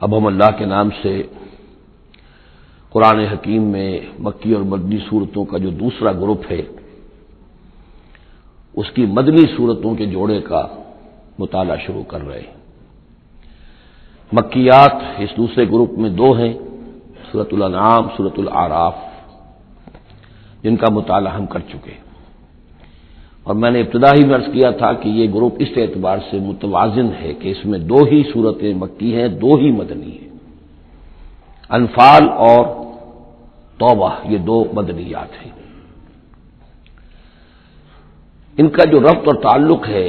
اب ہم اللہ کے نام سے قرآن حکیم میں مکی اور مدنی صورتوں کا جو دوسرا گروپ ہے اس کی مدنی صورتوں کے جوڑے کا مطالعہ شروع کر رہے ہیں۔ مکیات اس دوسرے گروپ میں دو ہیں، سورۃ الانعام، سورۃ الاعراف، جن کا مطالعہ ہم کر چکے ہیں، اور میں نے ابتدا ہی میں عرض کیا تھا کہ یہ گروپ اس اعتبار سے متوازن ہے کہ اس میں دو ہی صورتیں مکی ہیں، دو ہی مدنی ہیں۔ انفال اور توبہ یہ دو مدنیات ہیں۔ ان کا جو ربط اور تعلق ہے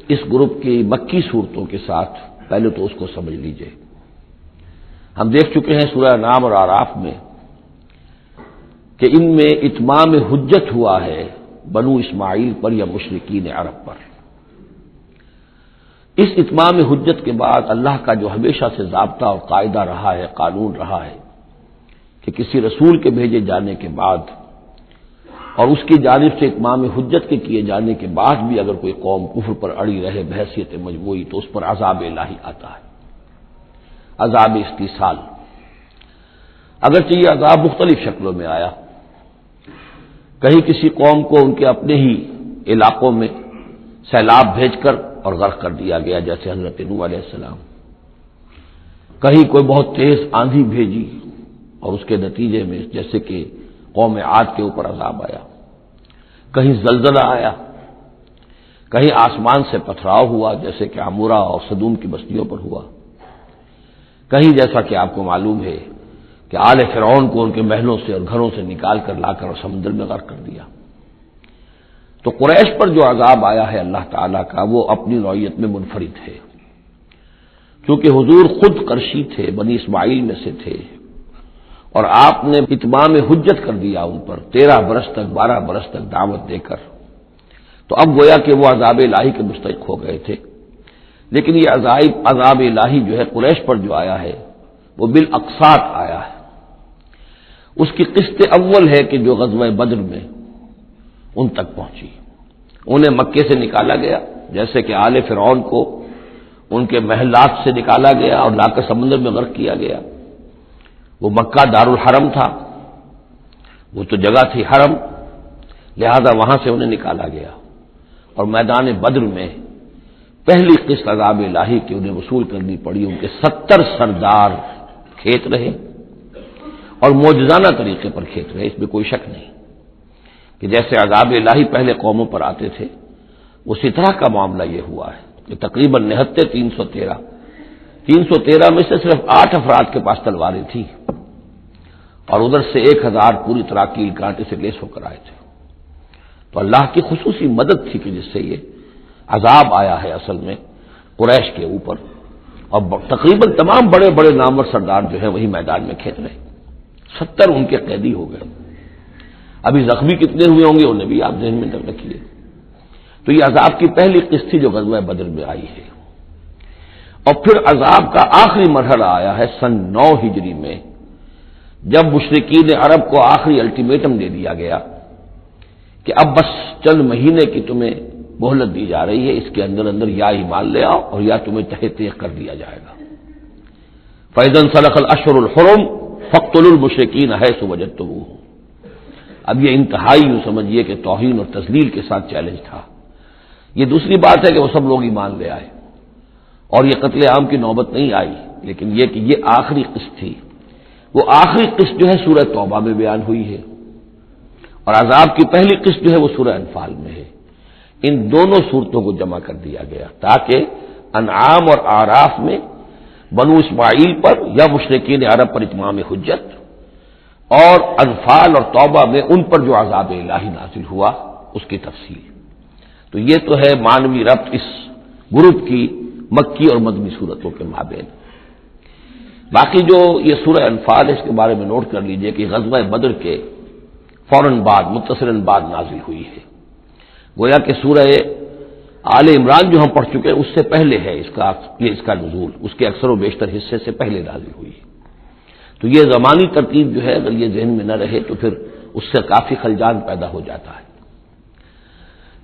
اس گروپ کی مکی صورتوں کے ساتھ، پہلے تو اس کو سمجھ لیجئے۔ ہم دیکھ چکے ہیں سورہ انعام اور اعراف میں کہ ان میں اتمام حجت ہوا ہے بنو اسماعیل پر یا مشرکین عرب پر۔ اس اتمام حجت کے بعد اللہ کا جو ہمیشہ سے ضابطہ اور قاعدہ رہا ہے، قانون رہا ہے کہ کسی رسول کے بھیجے جانے کے بعد اور اس کی جانب سے اتمام حجت کے کیے جانے کے بعد بھی اگر کوئی قوم کفر پر اڑی رہے بحیثیت مجموعی تو اس پر عذاب الہی آتا ہے، عذاب استیصال۔ اگرچہ یہ عذاب مختلف شکلوں میں آیا، کہیں کسی قوم کو ان کے اپنے ہی علاقوں میں سیلاب بھیج کر اور غرق کر دیا گیا، جیسے حضرت نوح علیہ السلام، کہیں کوئی بہت تیز آندھی بھیجی اور اس کے نتیجے میں جیسے کہ قوم عاد کے اوپر عذاب آیا، کہیں زلزلہ آیا، کہیں آسمان سے پتھراؤ ہوا جیسے کہ عمورہ اور صدوم کی بستیوں پر ہوا، کہیں جیسا کہ آپ کو معلوم ہے کہ آل فرعون کو ان کے محلوں سے اور گھروں سے نکال کر لا کر اور سمندر میں غرق کر دیا۔ تو قریش پر جو عذاب آیا ہے اللہ تعالیٰ کا وہ اپنی نوعیت میں منفرد ہے، کیونکہ حضور خود قرشی تھے، بنی اسماعیل میں سے تھے، اور آپ نے اتمام حجت کر دیا ان پر 13 برس تک 12 برس تک دعوت دے کر، تو اب گویا کہ وہ عذاب الہی کے مستحق ہو گئے تھے۔ لیکن یہ عذاب الہی جو ہے قریش پر جو آیا ہے وہ بالاقساط آیا ہے۔ اس کی قسط اول ہے کہ جو غزوہ بدر میں ان تک پہنچی، انہیں مکے سے نکالا گیا، جیسے کہ آل فرعون کو ان کے محلات سے نکالا گیا اور لا کر سمندر میں غرق کیا گیا۔ وہ مکہ دارالحرم تھا، وہ تو جگہ تھی حرم، لہذا وہاں سے انہیں نکالا گیا، اور میدان بدر میں پہلی قسط عذاب الہی کی انہیں وصول کرنی پڑی۔ ان کے 70 سردار کھیت رہے اور معجزانہ طریقے پر کھیت رہے، اس میں کوئی شک نہیں کہ جیسے عذاب الہی پہلے قوموں پر آتے تھے اسی طرح کا معاملہ یہ ہوا ہے کہ تقریباً نہتے 313 میں سے صرف 8 افراد کے پاس تلواریں تھیں، اور ادھر سے 1000 پوری طرح کیل کانٹے سے لیس ہو کر آئے تھے۔ تو اللہ کی خصوصی مدد تھی کہ جس سے یہ عذاب آیا ہے اصل میں قریش کے اوپر، اور تقریباً تمام بڑے بڑے نامور سردار جو ہیں وہی میدان میں کھیت رہے، 70 ان کے قیدی ہو گئے۔ ابھی زخمی کتنے ہوئے ہوں گے انہیں بھی آپ ذہن میں رکھیے۔ تو یہ عذاب کی پہلی قسط تھی جو غزوہ بدر میں آئی ہے، اور پھر عذاب کا آخری مرحلہ آیا ہے سن 9 ہجری میں، جب مشرکین عرب کو آخری الٹیمیٹم دے دیا گیا کہ اب بس چند مہینے کی تمہیں مہلت دی جا رہی ہے، اس کے اندر اندر یا ایمان لے آؤ اور یا تمہیں تہہ تیغ کر دیا جائے گا۔ فَإِذَا انسَلَخَ الْأَشْهُرُ الْحُرُمُ فَاقْتُلُوا الْمُشْرِكِينَ حَيْثُ وَجَدتُّمُوهُمْ۔ اب یہ انتہائی یوں سمجھیے کہ توہین اور تذلیل کے ساتھ چیلنج تھا۔ یہ دوسری بات ہے کہ وہ سب لوگ ایمان لے آئے اور یہ قتل عام کی نوبت نہیں آئی، لیکن یہ کہ یہ آخری قسط تھی۔ وہ آخری قسط جو ہے سورہ توبہ میں بیان ہوئی ہے، اور عذاب کی پہلی قسط جو ہے وہ سورہ انفال میں ہے۔ ان دونوں صورتوں کو جمع کر دیا گیا تاکہ انعام اور اعراف میں بنو اسماعیل پر یا مشرکین عرب پر اتمام حجت، اور انفال اور توبہ میں ان پر جو عذاب الہی نازل ہوا اس کی تفصیل۔ تو یہ تو ہے معنوی ربط اس گروپ کی مکی اور مدنی صورتوں کے مابین۔ باقی جو یہ سورہ انفال ہے اس کے بارے میں نوٹ کر لیجئے کہ غزوہ بدر کے فوراً بعد متصلاً بعد نازل ہوئی ہے، گویا کہ سورہ آل عمران جو ہم پڑھ چکے ہیں اس سے پہلے ہے اس کا نزول، اس کے اکثر و بیشتر حصے سے پہلے نازل ہوئی ہے۔ تو یہ زمانی ترتیب جو ہے اگر یہ ذہن میں نہ رہے تو پھر اس سے کافی خلجان پیدا ہو جاتا ہے۔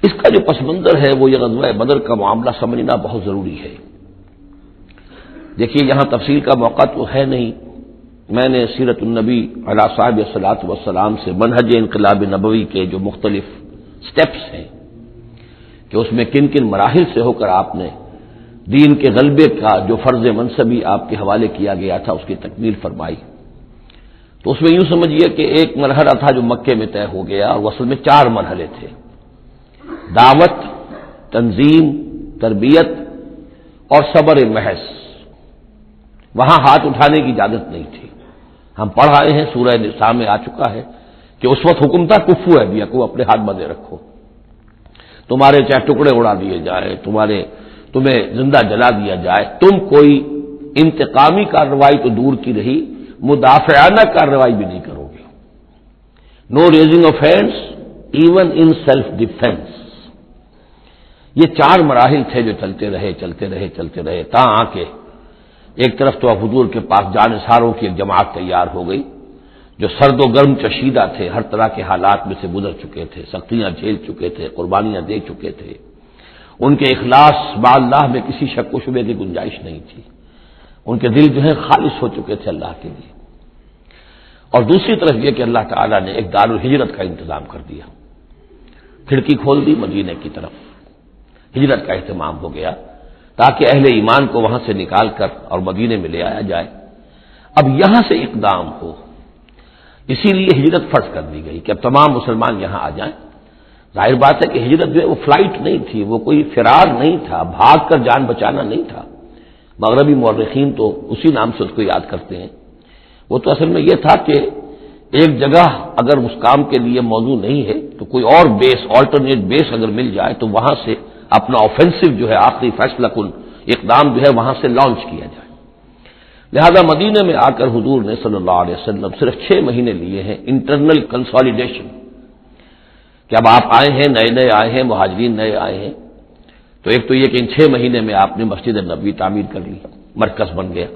اس کا جو پس منظر ہے وہ یہ غزوہ بدر کا معاملہ سمجھنا بہت ضروری ہے۔ دیکھیے یہاں تفصیل کا موقع تو ہے نہیں، میں نے سیرت النبی علیہ صاحب الصلاۃ والسلام سے منہج انقلاب نبوی کے جو مختلف سٹیپس ہیں کہ اس میں کن کن مراحل سے ہو کر آپ نے دین کے غلبے کا جو فرض منصبی آپ کے حوالے کیا گیا تھا اس کی تکمیل فرمائی، تو اس میں یوں سمجھیے کہ ایک مرحلہ تھا جو مکے میں طے ہو گیا، اور اصل میں 4 مرحلے تھے: دعوت، تنظیم، تربیت اور صبر محض۔ وہاں ہاتھ اٹھانے کی اجازت نہیں تھی۔ ہم پڑھ آئے ہیں، سورہ نساء میں آ چکا ہے کہ اس وقت حکم تھا کفو ہے بیا کو اپنے ہاتھ بندھے رکھو، تمہارے چاہے ٹکڑے اڑا دیے جائے، تمہیں زندہ جلا دیا جائے، تم کوئی انتقامی کارروائی تو دور کی رہی، مدافعانہ کارروائی بھی نہیں کرو گے۔ No raising of hands even in self defence. یہ 4 مراحل تھے جو چلتے رہے تا آ کے ایک طرف تو حضور کے پاس جانثاروں کی ایک جماعت تیار ہو گئی جو سرد و گرم چشیدہ تھے، ہر طرح کے حالات میں سے گزر چکے تھے، سختیاں جھیل چکے تھے، قربانیاں دے چکے تھے، ان کے اخلاص با اللہ میں کسی شک و شبے کی گنجائش نہیں تھی، ان کے دل جو ہے خالص ہو چکے تھے اللہ کے لیے۔ اور دوسری طرف یہ کہ اللہ تعالیٰ نے ایک دارالہجرت کا انتظام کر دیا، کھڑکی کھول دی مدینے کی طرف، ہجرت کا اہتمام ہو گیا تاکہ اہل ایمان کو وہاں سے نکال کر اور مدینے میں لے آیا جائے۔ اب یہاں سے اقدام ہو، اسی لیے ہجرت فرض کر دی گئی کہ اب تمام مسلمان یہاں آ جائیں۔ ظاہر بات ہے کہ ہجرت جو ہے وہ فلائٹ نہیں تھی، وہ کوئی فرار نہیں تھا، بھاگ کر جان بچانا نہیں تھا۔ مغربی مورخین تو اسی نام سے اس کو یاد کرتے ہیں۔ وہ تو اصل میں یہ تھا کہ ایک جگہ اگر اس کام کے لیے موضوع نہیں ہے تو کوئی اور بیس، آلٹرنیٹ بیس اگر مل جائے تو وہاں سے اپنا آفینسو جو ہے آخری فیصلہ کن اقدام جو ہے وہاں سے لانچ کیا جائے۔ لہذا مدینہ میں آ کر حضور نے صلی اللہ علیہ وسلم صرف 6 مہینے لیے ہیں انٹرنل کنسالیڈیشن، کہ اب آپ آئے ہیں، نئے آئے ہیں، مہاجرین نئے آئے ہیں، تو ایک تو یہ کہ ان 6 مہینے میں آپ نے مسجد نبوی تعمیر کر لی، مرکز بن گیا،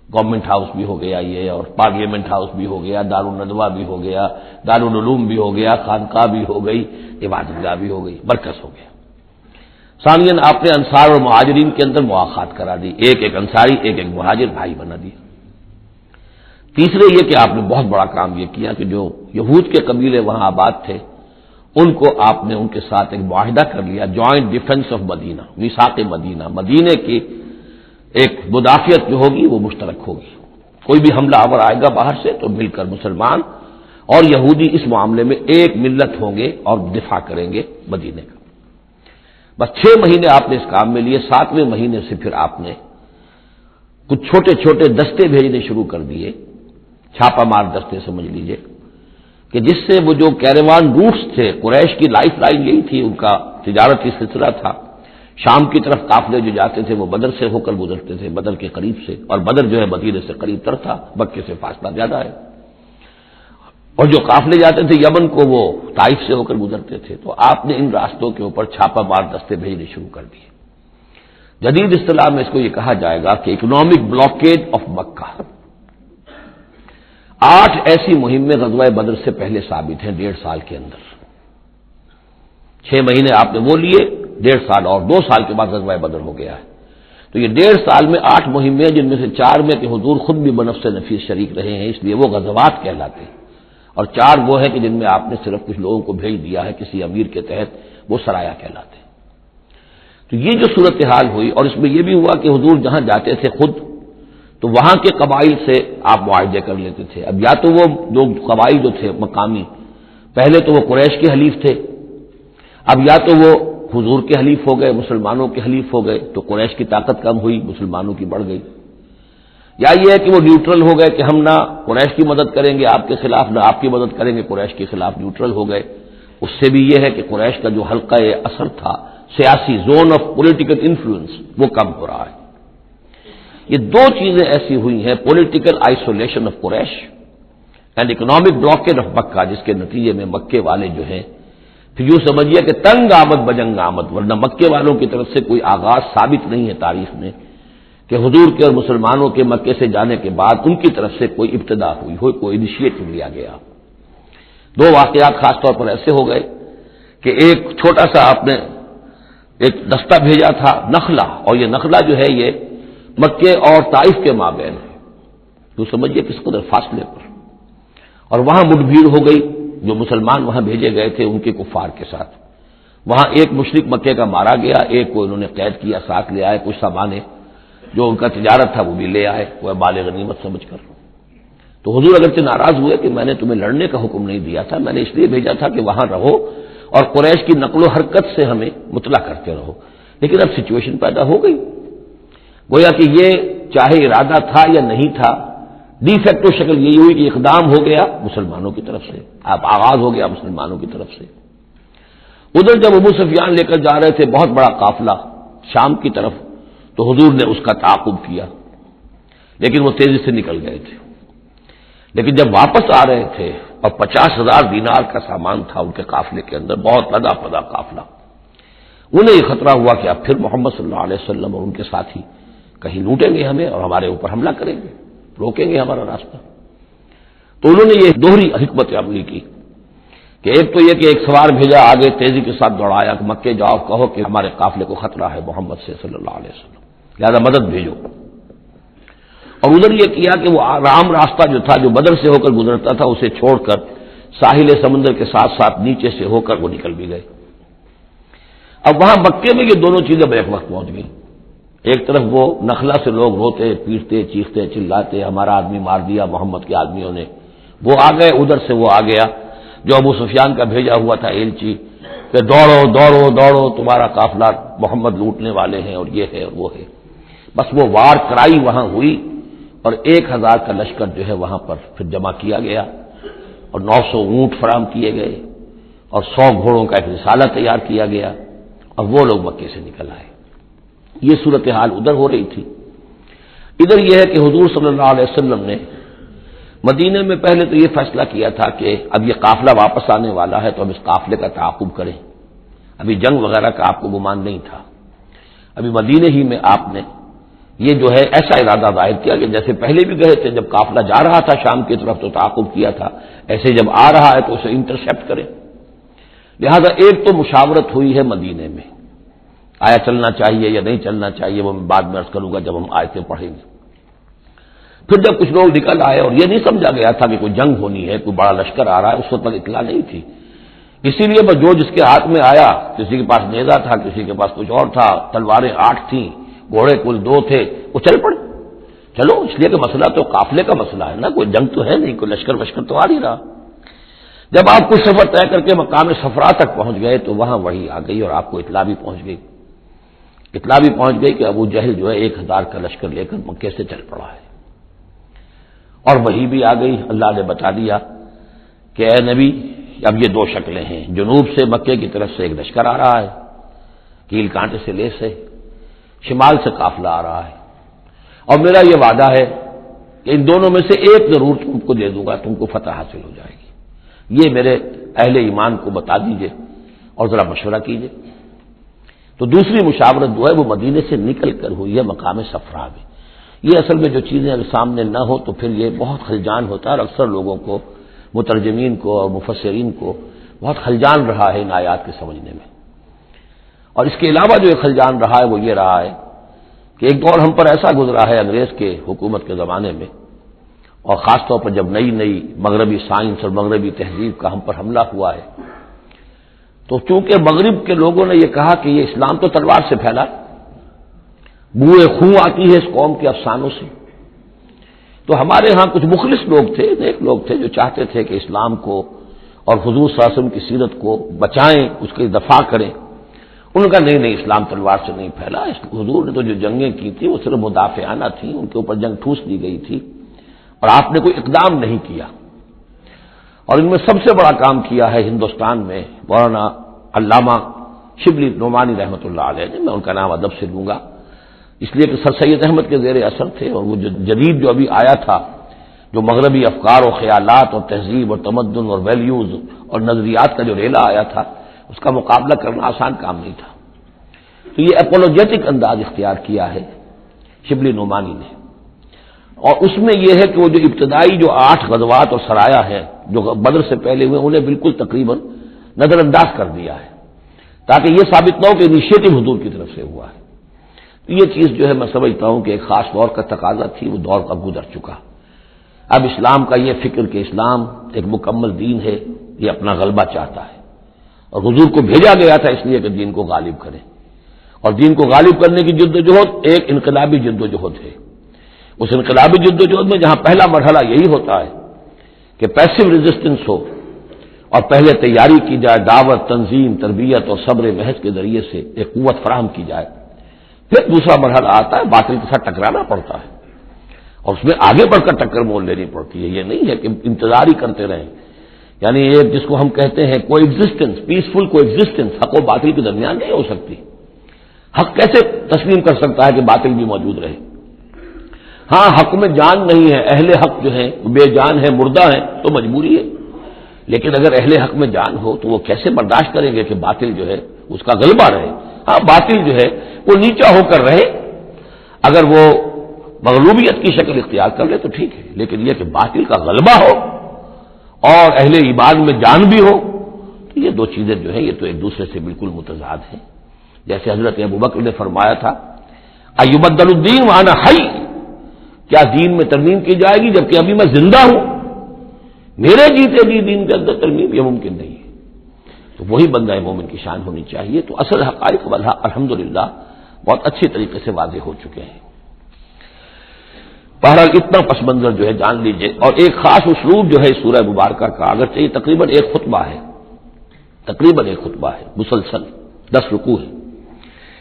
گورنمنٹ ہاؤس بھی ہو گیا یہ، اور پارلیمنٹ ہاؤس بھی ہو گیا، دارالندوہ بھی ہو گیا، دارالعلوم بھی ہو گیا، خانقاہ بھی ہو گئی، عبادت گاہ بھی ہو گئی، مرکز ہو گیا۔ ثانیاً آپ نے انصار اور مہاجرین کے اندر مواخات کرا دی، ایک انصاری ایک مہاجر بھائی بنا دیا۔ تیسرے یہ کہ آپ نے بہت بڑا کام یہ کیا کہ جو یہود کے قبیلے وہاں آباد تھے ان کو آپ نے ان کے ساتھ ایک معاہدہ کر لیا، جوائنٹ ڈیفنس آف مدینہ، میثاق مدینہ، مدینے کی ایک مدافعت جو ہوگی وہ مشترک ہوگی، کوئی بھی حملہ آور آئے گا باہر سے تو مل کر مسلمان اور یہودی اس معاملے میں ایک ملت ہوں گے اور دفاع کریں گے مدینے کا۔ بس 6 مہینے آپ نے اس کام میں لیے، 7ویں مہینے سے پھر آپ نے کچھ چھوٹے چھوٹے دستے بھیجنے شروع کر دیے، چھاپا مار دستے سمجھ لیجئے، کہ جس سے وہ جو کیروان روٹس تھے، قریش کی لائف لائن یہی تھی، ان کا تجارتی سلسلہ تھا، شام کی طرف قافلے جو جاتے تھے وہ بدر سے ہو کر گزرتے تھے، بدر کے قریب سے، اور بدر جو ہے مدینے سے قریب تر تھا، مکے سے فاصلہ زیادہ ہے، اور جو قافلے جاتے تھے یمن کو وہ طائف سے ہو کر گزرتے تھے، تو آپ نے ان راستوں کے اوپر چھاپا مار دستے بھیجنے شروع کر دیے۔ جدید اصطلاح میں اس کو یہ کہا جائے گا کہ اکنامک بلاکیڈ آف مکہ۔ 8 ایسی مہمیں غزوہ بدر سے پہلے ثابت ہیں 1.5 سال کے اندر۔ 6 مہینے آپ نے وہ لیے، 1.5 سال اور 2 سال کے بعد غزوہ بدر ہو گیا ہے، تو یہ 1.5 سال میں 8 مہمیں، جن میں سے 4 میں کہ حضور خود بھی بنفس نفیس شریک رہے ہیں، اس لیے وہ غزوات کہلاتے ہیں، اور 4 وہ ہیں کہ جن میں آپ نے صرف کچھ لوگوں کو بھیج دیا ہے کسی امیر کے تحت، وہ سرایا کہلاتے ہیں۔ تو یہ جو صورتحال ہوئی، اور اس میں یہ بھی ہوا کہ حضور جہاں جاتے تھے خود تو وہاں کے قبائل سے آپ معاہدے کر لیتے تھے۔ اب یا تو وہ دو قبائل جو تھے مقامی، پہلے تو وہ قریش کے حلیف تھے، اب یا تو وہ حضور کے حلیف ہو گئے، مسلمانوں کے حلیف ہو گئے، تو قریش کی طاقت کم ہوئی، مسلمانوں کی بڑھ گئی، یا یہ ہے کہ وہ نیوٹرل ہو گئے کہ ہم نہ قریش کی مدد کریں گے آپ کے خلاف، نہ آپ کی مدد کریں گے قریش کے خلاف، نیوٹرل ہو گئے۔ اس سے بھی یہ ہے کہ قریش کا جو حلقہ اثر تھا، سیاسی زون آف پولیٹیکل انفلوئنس، وہ کم ہو رہا ہے۔ یہ 2 چیزیں ایسی ہوئی ہیں، political isolation of Quraish and economic blockade of Mecca, جس کے نتیجے میں مکے والے جو ہیں پھر یوں سمجھیے کہ تنگ آمد بجنگ آمد، ورنہ مکے والوں کی طرف سے کوئی آغاز ثابت نہیں ہے تاریخ میں کہ حضور کے اور مسلمانوں کے مکے سے جانے کے بعد ان کی طرف سے کوئی ابتدا ہوئی ہو، کوئی انیشیٹو لیا گیا۔ 2 واقعات خاص طور پر ایسے ہو گئے کہ ایک چھوٹا سا آپ نے ایک دستہ بھیجا تھا نخلا، اور یہ نخلا جو ہے یہ مکے اور طائف کے مابین ہے، تو سمجھیے کس قدر فاصلے پر، اور وہاں مٹ بھیڑ ہو گئی، جو مسلمان وہاں بھیجے گئے تھے ان کے کفار کے ساتھ، وہاں ایک مشرک مکے کا مارا گیا، ایک کو انہوں نے قید کیا، ساتھ لے آئے، کچھ سامان جو ان کا تجارت تھا وہ بھی لے آئے، وہ مال غنیمت سمجھ کر۔ تو حضور اگرچہ ناراض ہوئے کہ میں نے تمہیں لڑنے کا حکم نہیں دیا تھا، میں نے اس لیے بھیجا تھا کہ وہاں رہو اور قریش کی نقل و حرکت سے ہمیں مطلع کرتے رہو، لیکن اب سچویشن پیدا ہو گئی، گویا کہ یہ چاہے ارادہ تھا یا نہیں تھا، ڈی فیکٹو شکل یہی ہوئی کہ اقدام ہو گیا مسلمانوں کی طرف سے، اب آغاز ہو گیا مسلمانوں کی طرف سے۔ ادھر جب ابو سفیان لے کر جا رہے تھے بہت بڑا قافلہ شام کی طرف، تو حضور نے اس کا تعاقب کیا، لیکن وہ تیزی سے نکل گئے تھے۔ لیکن جب واپس آ رہے تھے اور 50,000 دینار کا سامان تھا ان کے قافلے کے اندر، بہت لدا پدا قافلہ، انہیں یہ خطرہ ہوا کہ اب پھر محمد صلی اللہ علیہ وسلم اور ان کے ساتھی کہیں لوٹیں گے ہمیں اور ہمارے اوپر حملہ کریں گے، روکیں گے ہمارا راستہ۔ تو انہوں نے یہ دوہری حکمت عملی کی کہ ایک تو یہ کہ ایک سوار بھیجا آگے تیزی کے ساتھ دوڑایا کہ مکے جاؤ، کہو کہ ہمارے قافلے کو خطرہ ہے محمد سے صلی اللہ علیہ وسلم، لہذا مدد بھیجو۔ اور ادھر یہ کیا کہ وہ عام راستہ جو تھا جو بدر سے ہو کر گزرتا تھا اسے چھوڑ کر ساحل سمندر کے ساتھ ساتھ نیچے سے ہو کر وہ نکل بھی گئے۔ اب وہاں مکے میں یہ دونوں چیزیں بیک وقت پہنچ گئی، ایک طرف وہ نخلا سے لوگ روتے پیٹتے چیختے چلاتے ہمارا آدمی مار دیا محمد کے آدمیوں نے، وہ آ گئے، ادھر سے وہ آ گیا جو ابو سفیان کا بھیجا ہوا تھا ایلچی کہ دوڑو دوڑو دوڑو تمہارا قافلہ محمد لوٹنے والے ہیں اور یہ ہے اور وہ ہے۔ بس وہ وار کرائی وہاں ہوئی اور 1,000 کا لشکر جو ہے وہاں پر پھر جمع کیا گیا اور 900 اونٹ فراہم کیے گئے اور 100 گھوڑوں کا ایک رسالہ تیار کیا گیا اور وہ لوگ مکے سے نکل آئے۔ یہ صورتحال ادھر ہو رہی تھی۔ ادھر یہ ہے کہ حضور صلی اللہ علیہ وسلم نے مدینے میں پہلے تو یہ فیصلہ کیا تھا کہ اب یہ قافلہ واپس آنے والا ہے تو ہم اس قافلے کا تعاقب کریں، ابھی جنگ وغیرہ کا آپ کو گمان نہیں تھا، ابھی مدینے ہی میں آپ نے یہ جو ہے ایسا ارادہ ظاہر کیا کہ جیسے پہلے بھی گئے تھے، جب قافلہ جا رہا تھا شام کی طرف تو تعاقب کیا تھا، ایسے جب آ رہا ہے تو اسے انٹرسیپٹ کریں۔ لہذا ایک تو مشاورت ہوئی ہے مدینے میں، آیا چلنا چاہیے یا نہیں چلنا چاہیے وہ میں بعد میں عرض کروں گا جب ہم آیتیں پڑھیں گے۔ پھر جب کچھ لوگ نکل آئے اور یہ نہیں سمجھا گیا تھا کہ کوئی جنگ ہونی ہے، کوئی بڑا لشکر آ رہا ہے، اس وقت تک اطلاع نہیں تھی، اسی لیے بس جو جس کے ہاتھ میں آیا، کسی کے پاس نیزہ تھا، کسی کے پاس کچھ اور تھا، تلواریں 8 تھیں، گھوڑے کل 2 تھے، وہ چل پڑے۔ چلو اس لیے کہ مسئلہ تو قافلے کا مسئلہ ہے نا، کوئی جنگ تو ہے نہیں، کوئی لشکر وشکر تو آ نہیں رہا۔ جب آپ کچھ سفر طے کر کے مقام صفرا تک پہنچ گئے تو وہاں وحی آ گئی اور آپ کو اطلاع بھی پہنچ گئی، کہ ابو جہل جو ہے 1,000 کا لشکر لے کر مکے سے چل پڑا ہے، اور وحی بھی آ گئی، اللہ نے بتا دیا کہ اے نبی اب یہ 2 شکلیں ہیں، جنوب سے مکے کی طرف سے ایک لشکر آ رہا ہے، کیل کانٹے سے لیس ہے، شمال سے قافلہ آ رہا ہے، اور میرا یہ وعدہ ہے کہ ان دونوں میں سے ایک ضرور تم کو دے دوں گا، تم کو فتح حاصل ہو جائے گی، یہ میرے اہل ایمان کو بتا دیجئے اور ذرا مشورہ کیجئے۔ تو دوسری مشاورت جو ہے وہ مدینے سے نکل کر ہوئی ہے مقام صفرا میں۔ یہ اصل میں جو چیزیں اگر سامنے نہ ہو تو پھر یہ بہت خلجان ہوتا ہے، اور اکثر لوگوں کو، مترجمین کو اور مفسرین کو بہت خلجان رہا ہے ان آیات کے سمجھنے میں۔ اور اس کے علاوہ جو ایک خلجان رہا ہے وہ یہ رہا ہے کہ ایک دور ہم پر ایسا گزرا ہے انگریز کے حکومت کے زمانے میں، اور خاص طور پر جب نئی نئی مغربی سائنس اور مغربی تہذیب کا ہم پر حملہ ہوا ہے، تو چونکہ مغرب کے لوگوں نے یہ کہا کہ یہ اسلام تو تلوار سے پھیلا، بوئے خون آتی ہے اس قوم کے افسانوں سے، تو ہمارے ہاں کچھ مخلص لوگ تھے، نیک لوگ تھے جو چاہتے تھے کہ اسلام کو اور حضور صلی اللہ علیہ وسلم کی سیرت کو بچائیں، اس کی دفاع کریں۔ ان کا نہیں اسلام تلوار سے نہیں پھیلا، حضور نے تو جو جنگیں کی تھی وہ صرف مدافعانہ تھیں، ان کے اوپر جنگ ٹھوس دی گئی تھی اور آپ نے کوئی اقدام نہیں کیا۔ اور ان میں سب سے بڑا کام کیا ہے ہندوستان میں مولانا علامہ شبلی نعمانی رحمۃ اللہ علیہ نے، میں ان کا نام ادب سے لوں گا اس لیے کہ سر سید احمد کے زیر اثر تھے، اور وہ جو جدید جو ابھی آیا تھا، جو مغربی افکار و خیالات اور تہذیب اور تمدن اور ویلیوز اور نظریات کا جو ریلا آیا تھا، اس کا مقابلہ کرنا آسان کام نہیں تھا۔ تو یہ اپولوجیٹک انداز اختیار کیا ہے شبلی نعمانی نے، اور اس میں یہ ہے کہ وہ جو ابتدائی جو 8 غزوات اور سرایا ہیں جو بدر سے پہلے ہوئے، انہیں بالکل تقریباً نظر انداز کر دیا ہے، تاکہ یہ ثابت نہ ہو کہ انیشیٹو حضور کی طرف سے ہوا ہے۔ یہ چیز جو ہے میں سمجھتا ہوں کہ ایک خاص دور کا تقاضا تھی، وہ دور کا گزر چکا۔ اب اسلام کا یہ فکر کہ اسلام ایک مکمل دین ہے، یہ اپنا غلبہ چاہتا ہے، اور حضور کو بھیجا گیا تھا اس لیے کہ دین کو غالب کرے، اور دین کو غالب کرنے کی جدوجہد ایک انقلابی جدوجہد ہے۔ اس انقلابی جدوجہد میں جہاں پہلا مرحلہ یہی ہوتا ہے کہ پیسو ریزسٹنس ہو اور پہلے تیاری کی جائے، دعوت، تنظیم، تربیت اور صبر محض کے ذریعے سے ایک قوت فراہم کی جائے، پھر دوسرا مرحلہ آتا ہے باطل کے ساتھ ٹکرانا پڑتا ہے، اور اس میں آگے بڑھ کر ٹکر مول لینی پڑتی ہے۔ یہ نہیں ہے کہ انتظار ہی کرتے رہیں، یعنی ایک جس کو ہم کہتے ہیں کو ایگزسٹنس، پیسفل کو ایگزسٹنس حق و باطل کے درمیان نہیں ہو سکتی۔ حق کیسے تسلیم کر سکتا ہے کہ باطل بھی موجود رہے؟ ہاں، حق میں جان نہیں ہے، اہل حق جو ہے بے جان ہے، مردہ ہے، تو مجبوری ہے، لیکن اگر اہل حق میں جان ہو تو وہ کیسے برداشت کریں گے کہ باطل جو ہے اس کا غلبہ رہے؟ ہاں، باطل جو ہے وہ نیچا ہو کر رہے، اگر وہ مغلوبیت کی شکل اختیار کر لے تو ٹھیک ہے، لیکن یہ کہ باطل کا غلبہ ہو اور اہل ایمان میں جان بھی ہو، تو یہ دو چیزیں جو ہیں یہ تو ایک دوسرے سے بالکل متضاد ہیں۔ جیسے حضرت ابوبکر نے فرمایا تھا ایبدل الدین وانا حی، کیا دین میں ترمیم کی جائے گی جبکہ ابھی میں زندہ ہوں؟ میرے جیتے جی دین کے اندر ترمیم یہ ممکن نہیں ہے۔ تو وہی بندہ مومن کی شان ہونی چاہیے۔ تو اصل حقائق الحمدللہ بہت اچھی طریقے سے واضح ہو چکے ہیں۔ بہرحال اتنا پس منظر جو ہے جان لیجئے، اور ایک خاص اسلوب جو ہے سورہ مبارکہ کا، اگرچہ یہ تقریباً ایک خطبہ ہے، مسلسل 10 رکوع ہے،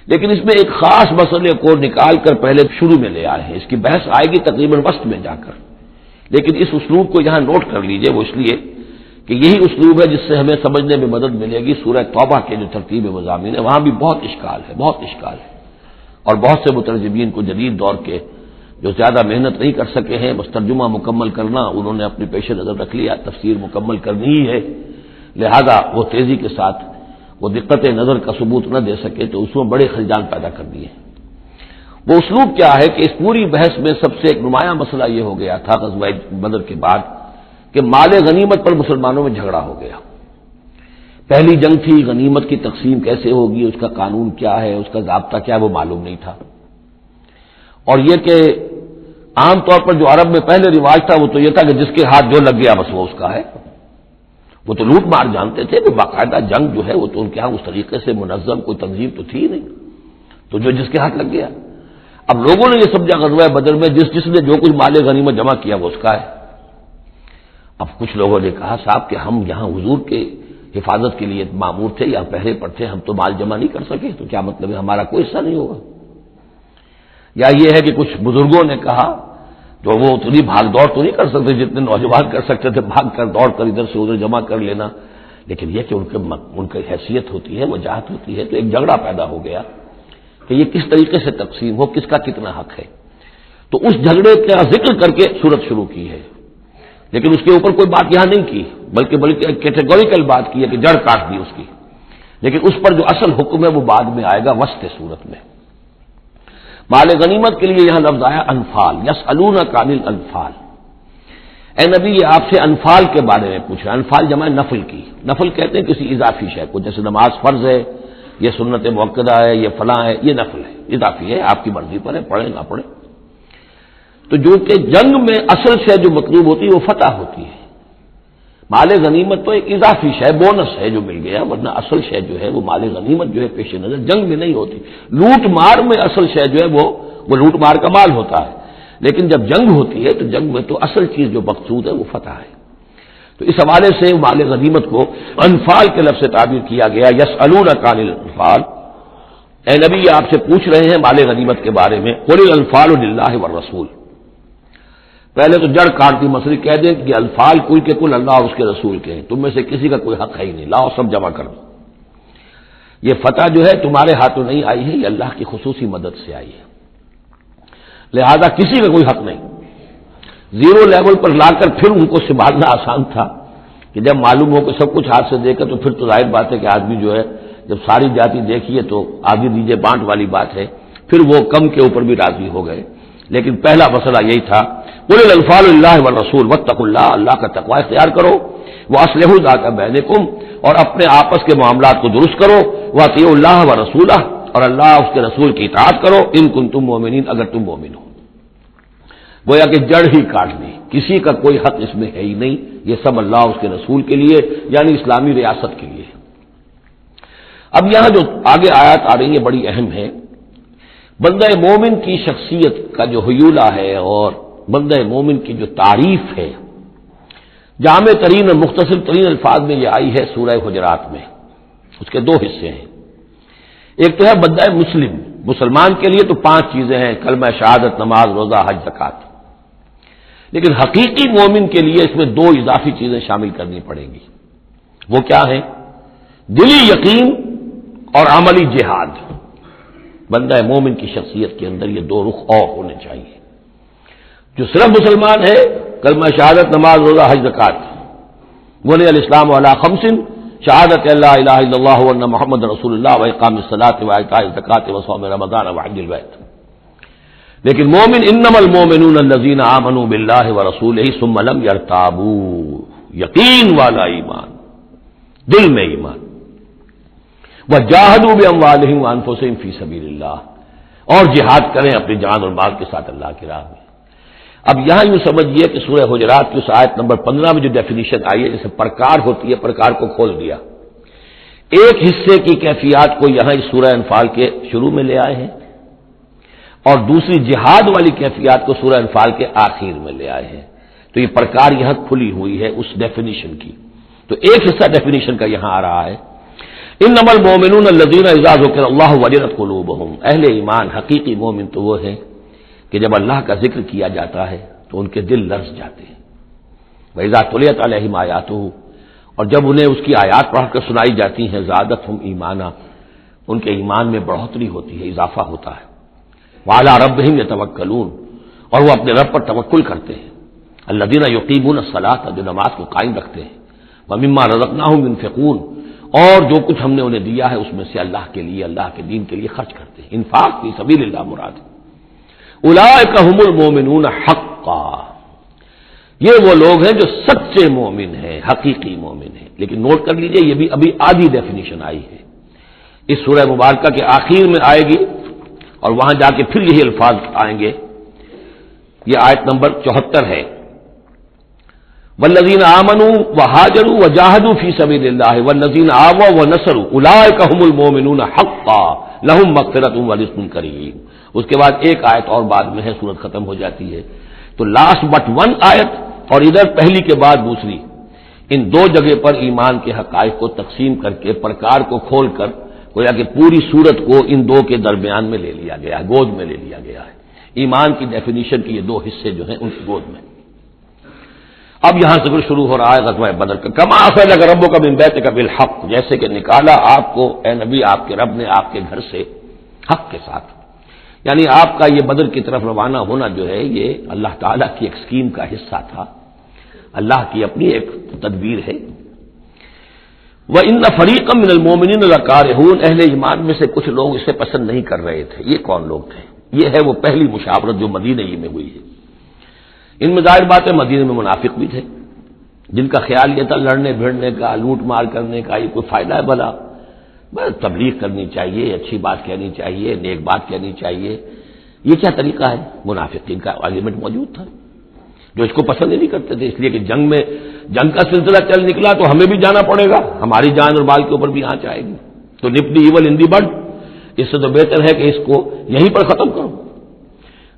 لیکن اس میں ایک خاص مسئلے کو نکال کر پہلے شروع میں لے آئے ہیں۔ اس کی بحث آئے گی تقریباً وسط میں جا کر، لیکن اس اسلوب کو یہاں نوٹ کر لیجئے، وہ اس لیے کہ یہی اسلوب ہے جس سے ہمیں سمجھنے میں مدد ملے گی۔ سورہ توبہ کے جو ترتیب مضامین ہے وہاں بھی بہت اشکال ہے، اور بہت سے مترجمین کو جدید دور کے جو زیادہ محنت نہیں کر سکے ہیں، بس ترجمہ مکمل کرنا انہوں نے اپنے پیش نظر رکھ لیا، تفسیر مکمل کرنی ہی ہے، لہذا وہ تیزی کے ساتھ وہ دقت نظر کا ثبوت نہ دے سکے تو اس میں بڑے خلجان پیدا کر دیے۔ وہ اسلوب کیا ہے کہ اس پوری بحث میں سب سے ایک نمایاں مسئلہ یہ ہو گیا تھا غزوہ بدر کے بعد کہ مال غنیمت پر مسلمانوں میں جھگڑا ہو گیا۔ پہلی جنگ تھی، غنیمت کی تقسیم کیسے ہوگی، اس کا قانون کیا ہے، اس کا ضابطہ کیا ہے، وہ معلوم نہیں تھا۔ اور یہ کہ عام طور پر جو عرب میں پہلے رواج تھا وہ تو یہ تھا کہ جس کے ہاتھ جو لگ گیا بس وہ اس کا ہے۔ وہ تو لوٹ مار جانتے تھے کہ باقاعدہ جنگ جو ہے وہ تو ان کے ہاں اس طریقے سے منظم کوئی تنظیم تو تھی نہیں، تو جو جس کے ہاتھ لگ گیا۔ اب لوگوں نے یہ سمجھا غزوہ بدر میں جس نے جو کچھ مال غنیمت جمع کیا وہ اس کا ہے۔ اب کچھ لوگوں نے کہا صاحب کہ ہم یہاں حضور کے حفاظت کے لیے مامور تھے، یہاں پہرے پر تھے، ہم تو مال جمع نہیں کر سکے، تو کیا مطلب ہے ہمارا کوئی حصہ نہیں ہوگا؟ یا یہ ہے کہ کچھ بزرگوں نے کہا تو وہ اتنی بھاگ دوڑ تو نہیں کر سکتے جتنے نوجوان کر سکتے تھے، بھاگ کر دوڑ کر ادھر سے ادھر جمع کر لینا، لیکن یہ کہ ان کی حیثیت ہوتی ہے، وجاہت ہوتی ہے، تو ایک جھگڑا پیدا ہو گیا کہ یہ کس طریقے سے تقسیم ہو، کس کا کتنا حق ہے۔ تو اس جھگڑے کا ذکر کر کے سورت شروع کی ہے، لیکن اس کے اوپر کوئی بات یہاں نہیں کی، بلکہ کیٹیگوریکل بات کی ہے کہ جڑ کاٹ دی اس کی، لیکن اس پر جو اصل حکم ہے وہ بعد میں آئے گا وسط سورت میں۔ مال غنیمت کے لیے یہاں لفظ آیا انفال، یسألونک عن الانفال۔ اے نبی یہ آپ سے انفال کے بارے میں پوچھ رہا ہے۔ انفال جمع نفل کی، نفل کہتے ہیں کسی اضافی شے کو، جیسے نماز فرض ہے، یہ سنت مؤکدہ ہے، یہ فلاں ہے، یہ نفل ہے، اضافی ہے، آپ کی مرضی پر ہے، پڑھیں نہ پڑھیں۔ تو جو کہ جنگ میں اصل شے جو مطلوب ہوتی ہے وہ فتح ہوتی ہے، مال غنیمت تو ایک اضافی شے، بونس ہے جو مل گیا، ورنہ اصل شے جو ہے وہ مال غنیمت جو ہے پیش نظر جنگ میں نہیں ہوتی۔ لوٹ مار میں اصل شے جو ہے وہ لوٹ مار کا مال ہوتا ہے، لیکن جب جنگ ہوتی ہے تو جنگ میں تو اصل چیز جو مقصود ہے وہ فتح ہے۔ تو اس حوالے سے مال غنیمت کو انفال کے لفظ سے تعبیر کیا گیا، یسألونک عن الانفال۔ اے نبی آپ سے پوچھ رہے ہیں مال غنیمت کے بارے میں، قل الانفال للہ والرسول۔ پہلے تو جڑ کاٹتی مسئلہ کہہ دیں کہ الفال کل کے کل اللہ اور اس کے رسول کے ہیں، تم میں سے کسی کا کوئی حق ہے ہی نہیں، لاؤ سب جمع کر دو۔ یہ فتح جو ہے تمہارے ہاتھوں نہیں آئی ہے، یہ اللہ کی خصوصی مدد سے آئی ہے، لہذا کسی کا کوئی حق نہیں۔ زیرو لیول پر لا کر پھر ان کو سنبھالنا آسان تھا کہ جب معلوم ہو کہ سب کچھ ہاتھ سے دے کر، تو پھر تو ظاہر بات ہے کہ آدمی جو ہے جب ساری جاتی دیکھیے تو آدھی دیجیے بانٹ والی بات ہے، پھر وہ کم کے اوپر بھی راضی ہو گئے۔ لیکن پہلا مسئلہ یہی تھا، قل الانفال للہ والرسول واتقوا اللہ، اللہ کا تقوی اختیار کرو، واصلحوا ذات بینکم، اور اپنے آپس کے معاملات کو درست کرو، واطیعوا اللہ ورسولہ، اور اللہ اس کے رسول کی اطاعت کرو ان کنتم مومنین اگر تم مومن ہو. گویا کہ جڑ ہی کاٹ دی, کسی کا کوئی حق اس میں ہے ہی نہیں, یہ سب اللہ اس کے رسول کے لیے یعنی اسلامی ریاست کے لیے. اب یہاں جو آگے آیات آ رہی ہیں بڑی اہم ہے. بندہ مومن کی شخصیت کا جو حیولہ ہے اور بندہ مومن کی جو تعریف ہے جامع ترین اور مختصر ترین الفاظ میں یہ آئی ہے سورہ حجرات میں. اس کے دو حصے ہیں. ایک تو ہے بندہ مسلم, مسلمان کے لیے تو 5 چیزیں ہیں, کلمہ شہادت, نماز, روزہ, حج, زکات. لیکن حقیقی مومن کے لیے اس میں 2 اضافی چیزیں شامل کرنی پڑیں گی. وہ کیا ہیں؟ دلی یقین اور عملی جہاد. بندہ مومن کی شخصیت کے اندر یہ 2 رخ اور ہونے چاہیے. جو صرف مسلمان ہے, کلمہ شہادت, نماز, روزہ, حج, زکات. بنی الاسلام علی 5 شہادت اللہ الہ الا اللہ وان محمد رسول اللہ واقام الصلاۃ وایتاء الزکات وصوم رمضان وحج البیت. لیکن مومن انما المؤمنون الذین آمنوا باللہ ورسولہ ثم لم یرتابوا, یقین والا ایمان, دل میں ایمان. وجاہدوا باموالہم وانفسہم فی سبیل اللہ, اور جہاد کریں اپنی جان اور مال کے ساتھ اللہ کی راہ میں. اب یہاں یوں سمجھیے کہ سورہ حجرات کی اس آیت نمبر 15 میں جو ڈیفینیشن آئی ہے, جیسے پرکار ہوتی ہے, پرکار کو کھول دیا. ایک حصے کی کیفیات کو یہاں اس سورہ انفال کے شروع میں لے آئے ہیں اور دوسری جہاد والی کیفیات کو سورہ انفال کے آخر میں لے آئے ہیں. تو یہ پرکار یہاں کھلی ہوئی ہے اس ڈیفینیشن کی. تو ایک حصہ ڈیفینیشن کا یہاں آ رہا ہے, انما المؤمنون الذین اذا ذکر اللہ وجلت قلوبہم. اہل ایمان, حقیقی مومن تو وہ ہیں کہ جب اللہ کا ذکر کیا جاتا ہے تو ان کے دل لرز جاتے ہیں. وَإِذَا تُلِيَتْ عَلَيْهِمْ آیاتُهُ, اور جب انہیں اس کی آیات پڑھ کر سنائی جاتی ہیں, زادتہم ایمانا, ان کے ایمان میں بڑھوتری ہوتی ہے, اضافہ ہوتا ہے. وَعَلَىٰ رَبِّهِمْ يَتَوَكَّلُونَ, اور وہ اپنے رب پر توکل کرتے ہیں. الَّذِينَ يُقِيمُونَ الصَّلَاةَ, جو نماز کو قائم رکھتے ہیں. وَمِمَّا رَزَقْنَاهُمْ يُنْفِقُونَ, اور جو کچھ ہم نے انہیں دیا ہے اس میں سے اللہ کے لیے, اللہ کے دین کے لیے خرچ کرتے ہیں. انفاق فی سبیل اللہ مراد ہے. اولئک هم المؤمنون حقا, یہ وہ لوگ ہیں جو سچے مومن ہیں, حقیقی مومن ہیں. لیکن نوٹ کر لیجئے یہ بھی ابھی آدھی ڈیفینیشن آئی ہے, اس سورہ مبارکہ کے آخر میں آئے گی اور وہاں جا کے پھر یہی الفاظ آئیں گے. یہ آیت نمبر 74 ہے. والذین آمنوا وہاجروا وجاہدوا فی سبیل اللہ والذین آووا ونصروا اولئک هم المؤمنون حقا لهم مغفرۃ ورزق کریم. اس کے بعد ایک آیت اور بعد میں ہے, سورت ختم ہو جاتی ہے. تو لاسٹ بٹ 1 آیت اور ادھر پہلی کے بعد دوسری, ان 2 جگہ پر ایمان کے حقائق کو تقسیم کر کے, پرکار کو کھول کر, گویا کہ پوری سورت کو ان 2 کے درمیان میں لے لیا گیا ہے, گود میں لے لیا گیا ہے. ایمان کی ڈیفینیشن کے یہ 2 حصے جو ہیں ان کی گود میں. اب یہاں سے پھر شروع ہو رہا ہے غزوہ بدر کا. کما اخرجک ربک من بیتک بالحق, جیسے کہ نکالا آپ کو اے نبی آپ کے رب نے آپ کے گھر سے حق کے ساتھ. یعنی آپ کا یہ بدر کی طرف روانہ ہونا جو ہے یہ اللہ تعالیٰ کی ایک اسکیم کا حصہ تھا, اللہ کی اپنی ایک تدبیر ہے. وَإِنَّ فَرِيقًا مِّنَ الْمُؤْمِنِينَ لَكَارِهُونَ, اہل ایمان میں سے کچھ لوگ اسے پسند نہیں کر رہے تھے. یہ کون لوگ تھے؟ یہ ہے وہ پہلی مشاورت جو مدینہ ہی میں ہوئی ہے. ان میں ظاہر بات ہے مدینہ میں منافق بھی تھے جن کا خیال یہ تھا لڑنے بھیڑنے کا, لوٹ مار کرنے کا, یہ کوئی فائدہ ہے بھلا, بس تبلیغ کرنی چاہیے, اچھی بات کہنی چاہیے, نیک بات کہنی چاہیے. یہ کیا طریقہ ہے؟ منافقین کا ایلیمنٹ موجود تھا جو اس کو پسند ہی نہیں کرتے تھے, اس لیے کہ جنگ کا سلسلہ چل نکلا تو ہمیں بھی جانا پڑے گا, ہماری جان اور مال کے اوپر بھی آنچ آئے گی. تو نپ دی ایول ان دی بڈ, اس سے تو بہتر ہے کہ اس کو یہیں پر ختم کرو.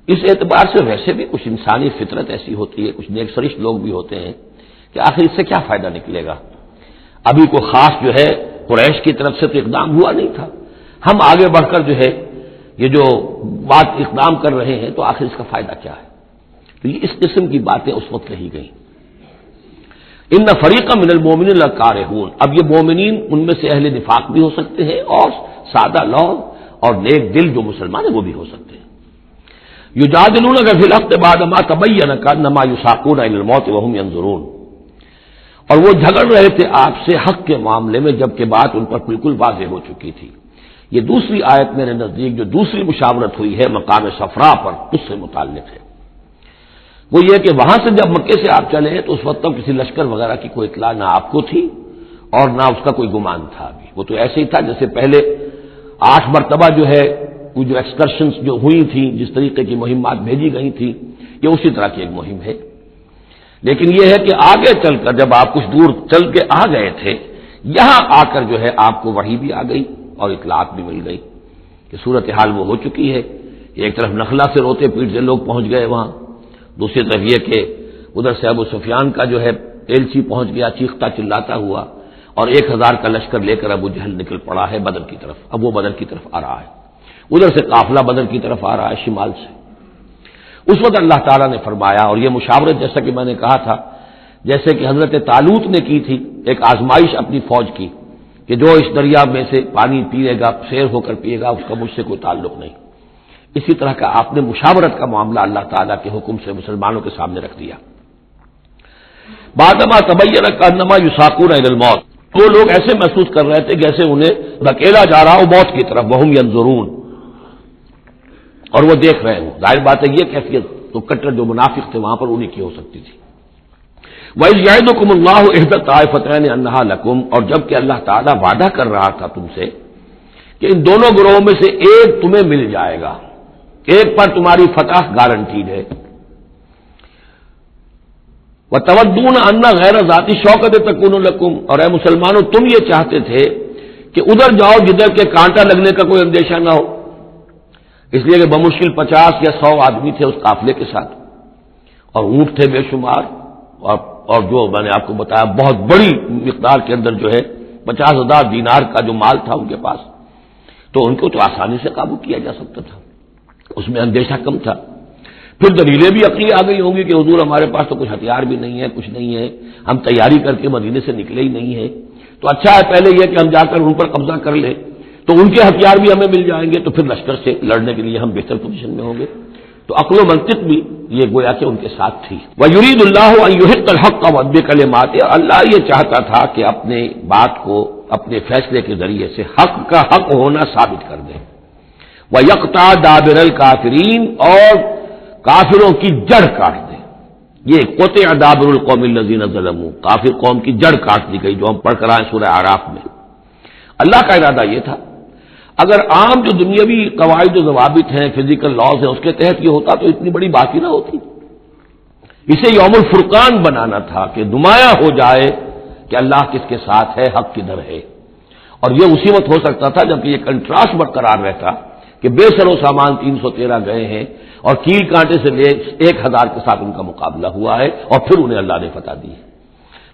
اس اعتبار سے ویسے بھی کچھ انسانی فطرت ایسی ہوتی ہے, کچھ نیک سرشت لوگ بھی ہوتے ہیں کہ آخر اس سے کیا فائدہ نکلے گا. ابھی کوئی خاص جو ہے قریش کی طرف سے تو اقدام ہوا نہیں تھا, ہم آگے بڑھ کر جو ہے یہ جو بات اقدام کر رہے ہیں تو آخر اس کا فائدہ کیا ہے. تو یہ اس قسم کی باتیں اس وقت کہی گئیں. ان فریقا من المؤمنین لکارہون, اب یہ مومنین ان میں سے اہل نفاق بھی ہو سکتے ہیں اور سادہ لوگ اور نیک دل جو مسلمان ہیں وہ بھی ہو سکتے ہیں. یجادلونک فی الحق بعد ما تبین کانما یساقون الی الموت وهم ينظرون, اور وہ جھگڑ رہے تھے آپ سے حق کے معاملے میں جبکہ بات ان پر بالکل واضح ہو چکی تھی. یہ دوسری آیت میرے نزدیک جو دوسری مشاورت ہوئی ہے مقام صفرا پر, اس سے متعلق ہے. وہ یہ کہ وہاں سے جب مکے سے آپ چلے تو اس وقت تک کسی لشکر وغیرہ کی کوئی اطلاع نہ آپ کو تھی اور نہ اس کا کوئی گمان تھا. ابھی وہ تو ایسے ہی تھا جیسے پہلے 8 مرتبہ جو ہے وہ جو ایکسکرشنز جو ہوئی تھیں، جس طریقے کی مہمات بھیجی گئی تھیں، یہ اسی طرح کی ایک مہم ہے. لیکن یہ ہے کہ آگے چل کر جب آپ کچھ دور چل کے آ گئے تھے، یہاں آ کر جو ہے آپ کو وحی بھی آ گئی اور اطلاعات بھی مل گئی کہ صورتحال وہ ہو چکی ہے. ایک طرف نخلا سے روتے پیٹتے لوگ پہنچ گئے وہاں، دوسری طرف یہ کہ ادھر سے ابو سفیان کا جو ہے ایلچی پہنچ گیا چیختا چلاتا ہوا، اور 1000 کا لشکر لے کر ابو جہل نکل پڑا ہے بدر کی طرف. اب وہ بدر کی طرف آ رہا ہے، ادھر سے قافلہ بدر کی طرف آ رہا ہے شمال سے. اس وقت اللہ تعالیٰ نے فرمایا، اور یہ مشاورت جیسا کہ میں نے کہا تھا، جیسے کہ حضرت طالوت نے کی تھی، ایک آزمائش اپنی فوج کی کہ جو اس دریا میں سے پانی پیے گا، سیر ہو کر پیے گا، اس کا مجھ سے کوئی تعلق نہیں. اسی طرح کا آپ نے مشاورت کا معاملہ اللہ تعالیٰ کے حکم سے مسلمانوں کے سامنے رکھ دیا. بعدما تبین کانما یساقون الی الموت، وہ لوگ ایسے محسوس کر رہے تھے جیسے انہیں دھکیلا جا رہا ہو موت کی طرف. وہم ینظرون، اور وہ دیکھ رہے ہوں. ظاہر بات ہے یہ کیفیت تو کٹر جو منافق تھے وہاں پر انہیں کی ہو سکتی تھی. وَإِذْ يَعِدُكُمُ اللَّهُ إِحْدَى الطَّائِفَتَيْنِ أَنَّهَا لَكُمْ، اور جب کہ اللہ تعالیٰ وعدہ کر رہا تھا تم سے کہ ان دونوں گروہوں میں سے ایک تمہیں مل جائے گا، ایک پر تمہاری فتح گارنٹیڈ ہے. وَتَوَدُّونَ أَنَّ غَيْرَ ذَاتِ الشَّوْكَةِ تَكُونُ لَكُمْ، اور اے مسلمانوں تم یہ چاہتے تھے کہ ادھر جاؤ جدھر کے کانٹا لگنے کا کوئی اندیشہ نہ ہو. اس لیے کہ بمشکل 50 یا 100 آدمی تھے اس قافلے کے ساتھ، اور اونٹ تھے بے شمار، اور جو میں نے آپ کو بتایا بہت بڑی مقدار کے اندر جو ہے 50,000 دینار کا جو مال تھا ان کے پاس، تو ان کو تو آسانی سے قابو کیا جا سکتا تھا، اس میں اندیشہ کم تھا. پھر دلیلیں بھی عقلی آ گئی ہوں گی کہ حضور ہمارے پاس تو کچھ ہتھیار بھی نہیں ہے، کچھ نہیں ہے، ہم تیاری کر کے مدینے سے نکلے ہی نہیں ہیں، تو اچھا ہے پہلے یہ کہ ہم جا کر ان پر قبضہ کر لیں تو ان کے ہتھیار بھی ہمیں مل جائیں گے، تو پھر لشکر سے لڑنے کے لیے ہم بہتر پوزیشن میں ہوں گے. تو عقل و منطق بھی یہ گویا کہ ان کے ساتھ تھی. وَيُرِيدُ اللَّهُ أَن يُحِقَّ الْحَقَّ بِكَلِمَاتِهِ، اللہ یہ چاہتا تھا کہ اپنے بات کو اپنے فیصلے کے ذریعے سے حق کا حق ہونا ثابت کر دے. وَيَقْطَعَ دَابِرَ الْكَافِرِينَ، اور کافروں کی جڑ کاٹ دے. یہ قطع دابر القوم الذین ظلموا، کافر قوم کی جڑ کاٹ دی گئی، جو ہم پڑھ کر آئے سورہ اعراف میں. اللہ کا ارادہ یہ تھا اگر عام جو دنیاوی قواعد و ضوابط ہیں، فزیکل لاز ہیں، اس کے تحت یہ ہوتا تو اتنی بڑی بات ہی نہ ہوتی. اسے یوم الفرقان بنانا تھا کہ نمایاں ہو جائے کہ اللہ کس کے ساتھ ہے، حق کدھر ہے. اور یہ اسی وقت ہو سکتا تھا جبکہ یہ کنٹراسٹ برقرار رہتا کہ بے سر و سامان 313 گئے ہیں اور کیل کانٹے سے لے 1000 کے ساتھ ان کا مقابلہ ہوا ہے، اور پھر انہیں اللہ نے فتح دی.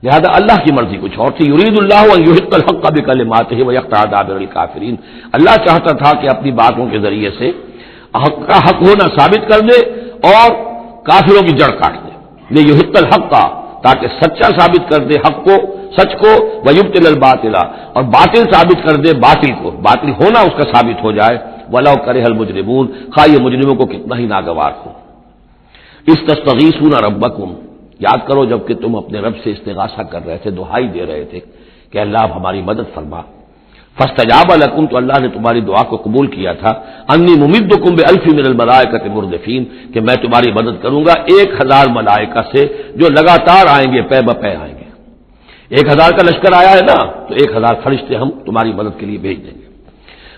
لہذا اللہ کی مرضی کچھ اور تھی. یرید اللہ ان یحق الحق بکلماتہ ویقطع دابر الکافرین، اللہ چاہتا تھا کہ اپنی باتوں کے ذریعے سے حق کا حق ہونا ثابت کر دے اور کافروں کی جڑ کاٹ دے. لیحق الحق، تاکہ سچا ثابت کر دے حق کو، سچ کو، ویبطل الباطل، اور باطل ثابت کر دے باطل کو، باطل ہونا اس کا ثابت ہو جائے. ولو کرہ المجرمون، خواہ یہ مجرموں کو کتنا ہی ناگوار ہو. استستغیثون ربکم، یاد کرو جب کہ تم اپنے رب سے استغاثہ کر رہے تھے، دعائی دے رہے تھے کہ اللہ ہماری مدد فرما. فاستجاب لکم، تو اللہ نے تمہاری دعا کو قبول کیا تھا. انی ممدکم بالف من الملائکۃ مردفین، کہ میں تمہاری مدد کروں گا 1000 ملائکہ سے جو لگاتار آئیں گے، پے بپے آئیں گے. 1000 کا لشکر آیا ہے نا، تو 1000 فرشتے ہم تمہاری مدد کے لیے بھیج دیں گے.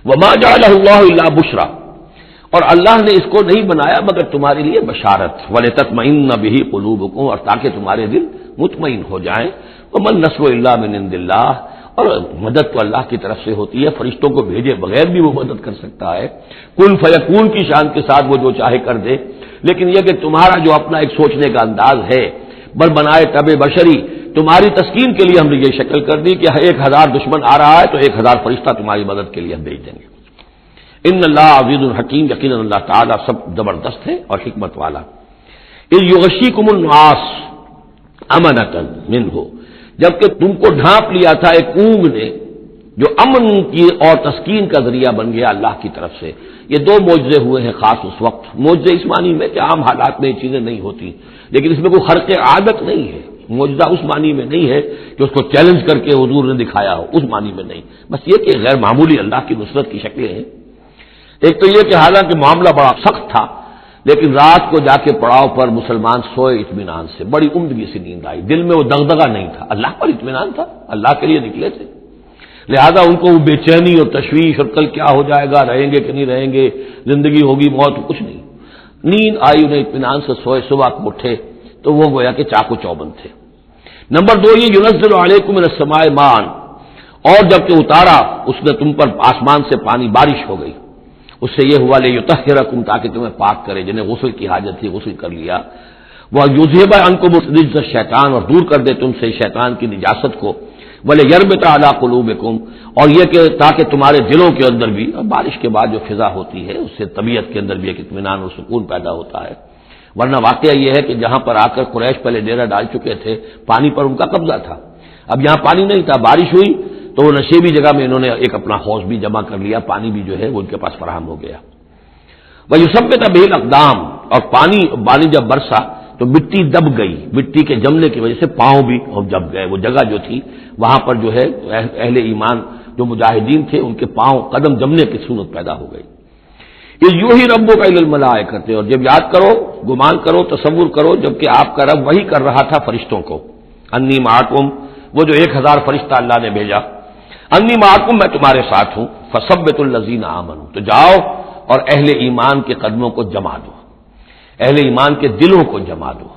وما جعلہ اللہ الا بشرا، اور اللہ نے اس کو نہیں بنایا مگر تمہارے لیے بشارت. وَلِتَطْمَئِنَّ بِهِ قُلُوبُكُمْ، اور تاکہ تمہارے دل مطمئن ہو جائیں. وَمَن نَّصْرُ إِلَّا مِنْ عِندِ اللَّهِ، اور مدد تو اللہ کی طرف سے ہوتی ہے، فرشتوں کو بھیجے بغیر بھی وہ مدد کر سکتا ہے. کن فیکون کی شان کے ساتھ وہ جو چاہے کر دے. لیکن یہ کہ تمہارا جو اپنا ایک سوچنے کا انداز ہے، بل بنائے طب بشری، تمہاری تسکین کے لیے ہم نے یہ شکل کر دی کہ 1000 دشمن آ رہا ہے تو 1000 فرشتہ تمہاری مدد کے لیے ہم بھیج دیں گے. ان اللہ عزیز الحکیم، یقیناً اللہ تعالیٰ سب زبردست ہے اور حکمت والا. اذ یغشیکم النعاس امنۃ منہ، جبکہ تم کو ڈھانپ لیا تھا ایک اونگ نے جو امن کی اور تسکین کا ذریعہ بن گیا اللہ کی طرف سے. یہ 2 معجزے ہوئے ہیں خاص اس وقت. معجزے اس معنی میں کہ عام حالات میں یہ چیزیں نہیں ہوتی، لیکن اس میں کوئی خرق عادت نہیں ہے. معجزہ اس معنی میں نہیں ہے کہ اس کو چیلنج کر کے حضور نے دکھایا ہو، اس معنی میں نہیں. بس یہ کہ غیر معمولی اللہ کی نصرت کی شکلیں ہیں. ایک تو یہ کہ حالانکہ معاملہ بڑا سخت تھا، لیکن رات کو جا کے پڑاؤ پر مسلمان سوئے اطمینان سے، بڑی عمدگی سے نیند آئی. دل میں وہ دغدغہ نہیں تھا، اللہ پر اطمینان تھا، اللہ کے لیے نکلے تھے. لہذا ان کو وہ بے چینی اور تشویش اور کل کیا ہو جائے گا، رہیں گے کہ نہیں رہیں گے، زندگی ہوگی موت، کچھ نہیں. نیند آئی، انہیں اطمینان سے سوئے، صبح کو اٹھے تو وہ گویا کہ چاقو چوبند تھے. نمبر 2 یہ ينزل علیکم من السماء ماء، اور جب کہ اتارا اس نے تم پر آسمان سے پانی، بارش ہو گئی، اس سے یہ ہوا لیطہرکم، تاکہ تمہیں پاک کرے، جنہیں غسل کی حاجت تھی غسل کر لیا. وہ یذہب عنکم الرجس الشیطان، اور دور کر دے تم سے شیطان کی نجاست کو. ولیربط علی قلوبکم، اور یہ کہ تاکہ تمہارے دلوں کے اندر بھی، بارش کے بعد جو فضا ہوتی ہے اس سے طبیعت کے اندر بھی ایک اطمینان اور سکون پیدا ہوتا ہے. ورنہ واقعہ یہ ہے کہ جہاں پر آ کر قریش پہلے ڈیرا ڈال چکے تھے، پانی پر ان کا قبضہ تھا، اب یہاں پانی نہیں تھا، بارش ہوئی تو وہ نشیبی جگہ میں انہوں نے ایک اپنا حوض بھی جمع کر لیا، پانی بھی جو ہے وہ ان کے پاس فراہم ہو گیا. وَيُثَبِّتَ بِهِ الْأَقْدَامَ، اور پانی جب برسا تو مٹی دب گئی، مٹی کے جمنے کی وجہ سے پاؤں بھی دب گئے. وہ جگہ جو تھی وہاں پر جو ہے اہل ایمان جو مجاہدین تھے ان کے پاؤں قدم جمنے کی صورت پیدا ہو گئی. یہ یوں ہی ربک الی الملائکۃ، اور جب یاد کرو، گمان کرو، تصور کرو، جبکہ آپ کا رب وہی کر رہا تھا فرشتوں کو. انی معکم، وہ جو 1000 فرشتہ اللہ نے بھیجا، انی معکم، میں تمہارے ساتھ ہوں. فثبتوا الذین آمنوا، تو جاؤ اور اہل ایمان کے قدموں کو جما دو، اہل ایمان کے دلوں کو جما دو.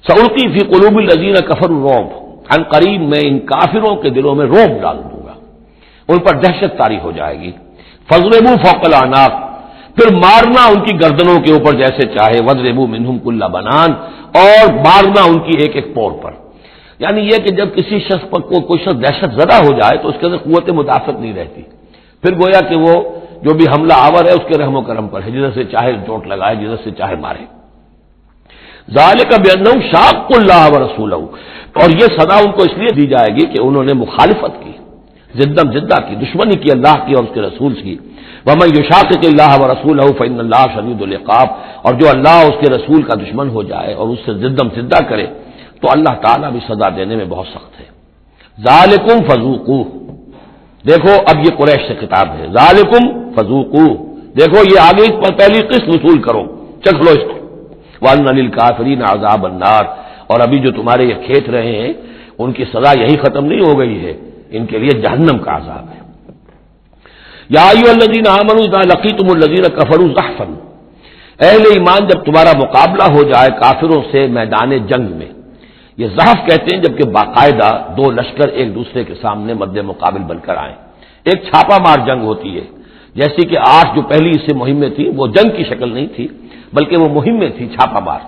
سألقی فی قلوب الذین کفروا الرعب، عن قریب میں ان کافروں کے دلوں میں رعب ڈال دوں گا، ان پر دہشت طاری ہو جائے گی. فاضربوا فوق الاعناق، پھر مارنا ان کی گردنوں کے اوپر جیسے چاہے. واضربوا منہم کل بنان، اور مارنا ان کی ایک ایک پور پر. یعنی یہ کہ جب کسی شخص پر کوئی شخص دہشت زدہ ہو جائے تو اس کے اندر قوت مدافعت نہیں رہتی، پھر گویا کہ وہ جو بھی حملہ آور ہے اس کے رحم و کرم پر ہے، جدھر سے چاہے چوٹ لگائے، جدھر سے چاہے مارے. ذالک بانہم شاقوا اللہ ورسولہ، اور یہ سزا ان کو اس لیے دی جائے گی کہ انہوں نے مخالفت کی، زدہ کی، دشمنی کی اللہ کی اور اس کے رسول کی. ومن یشاقق اللہ ورسولہ فإن اللہ شدید العقاب، اور جو اللہ اور اس کے رسول کا دشمن ہو جائے اور اس سے زدہ کرے تو اللہ تعالیٰ بھی سزا دینے میں بہت سخت ہے. ذالکم فذوقوہ، دیکھو اب یہ قریش سے خطاب ہے. ذالکم فذوقوہ، دیکھو یہ آگے پہلی قسط وصول کرو، چکھ لو اس کو. وَأَنَّ لِلْكَافِرِينَ عَذَابَ النَّارِ، اور ابھی جو تمہارے یہ کھیت رہے ہیں ان کی سزا یہی ختم نہیں ہو گئی ہے، ان کے لیے جہنم کا عذاب ہے. یا ایھا الذین آمنوا اذا لقیتم الذین کفروا زحفا، اہل ایمان جب تمہارا مقابلہ ہو جائے کافروں سے میدان جنگ میں. یہ زحف کہتے ہیں جبکہ باقاعدہ 2 لشکر ایک دوسرے کے سامنے مد مقابل بن کر آئیں. ایک چھاپا مار جنگ ہوتی ہے، جیسی کہ 8 جو پہلی اس سے مہمیں تھیں وہ جنگ کی شکل نہیں تھی بلکہ وہ مہمیں تھی چھاپا مار،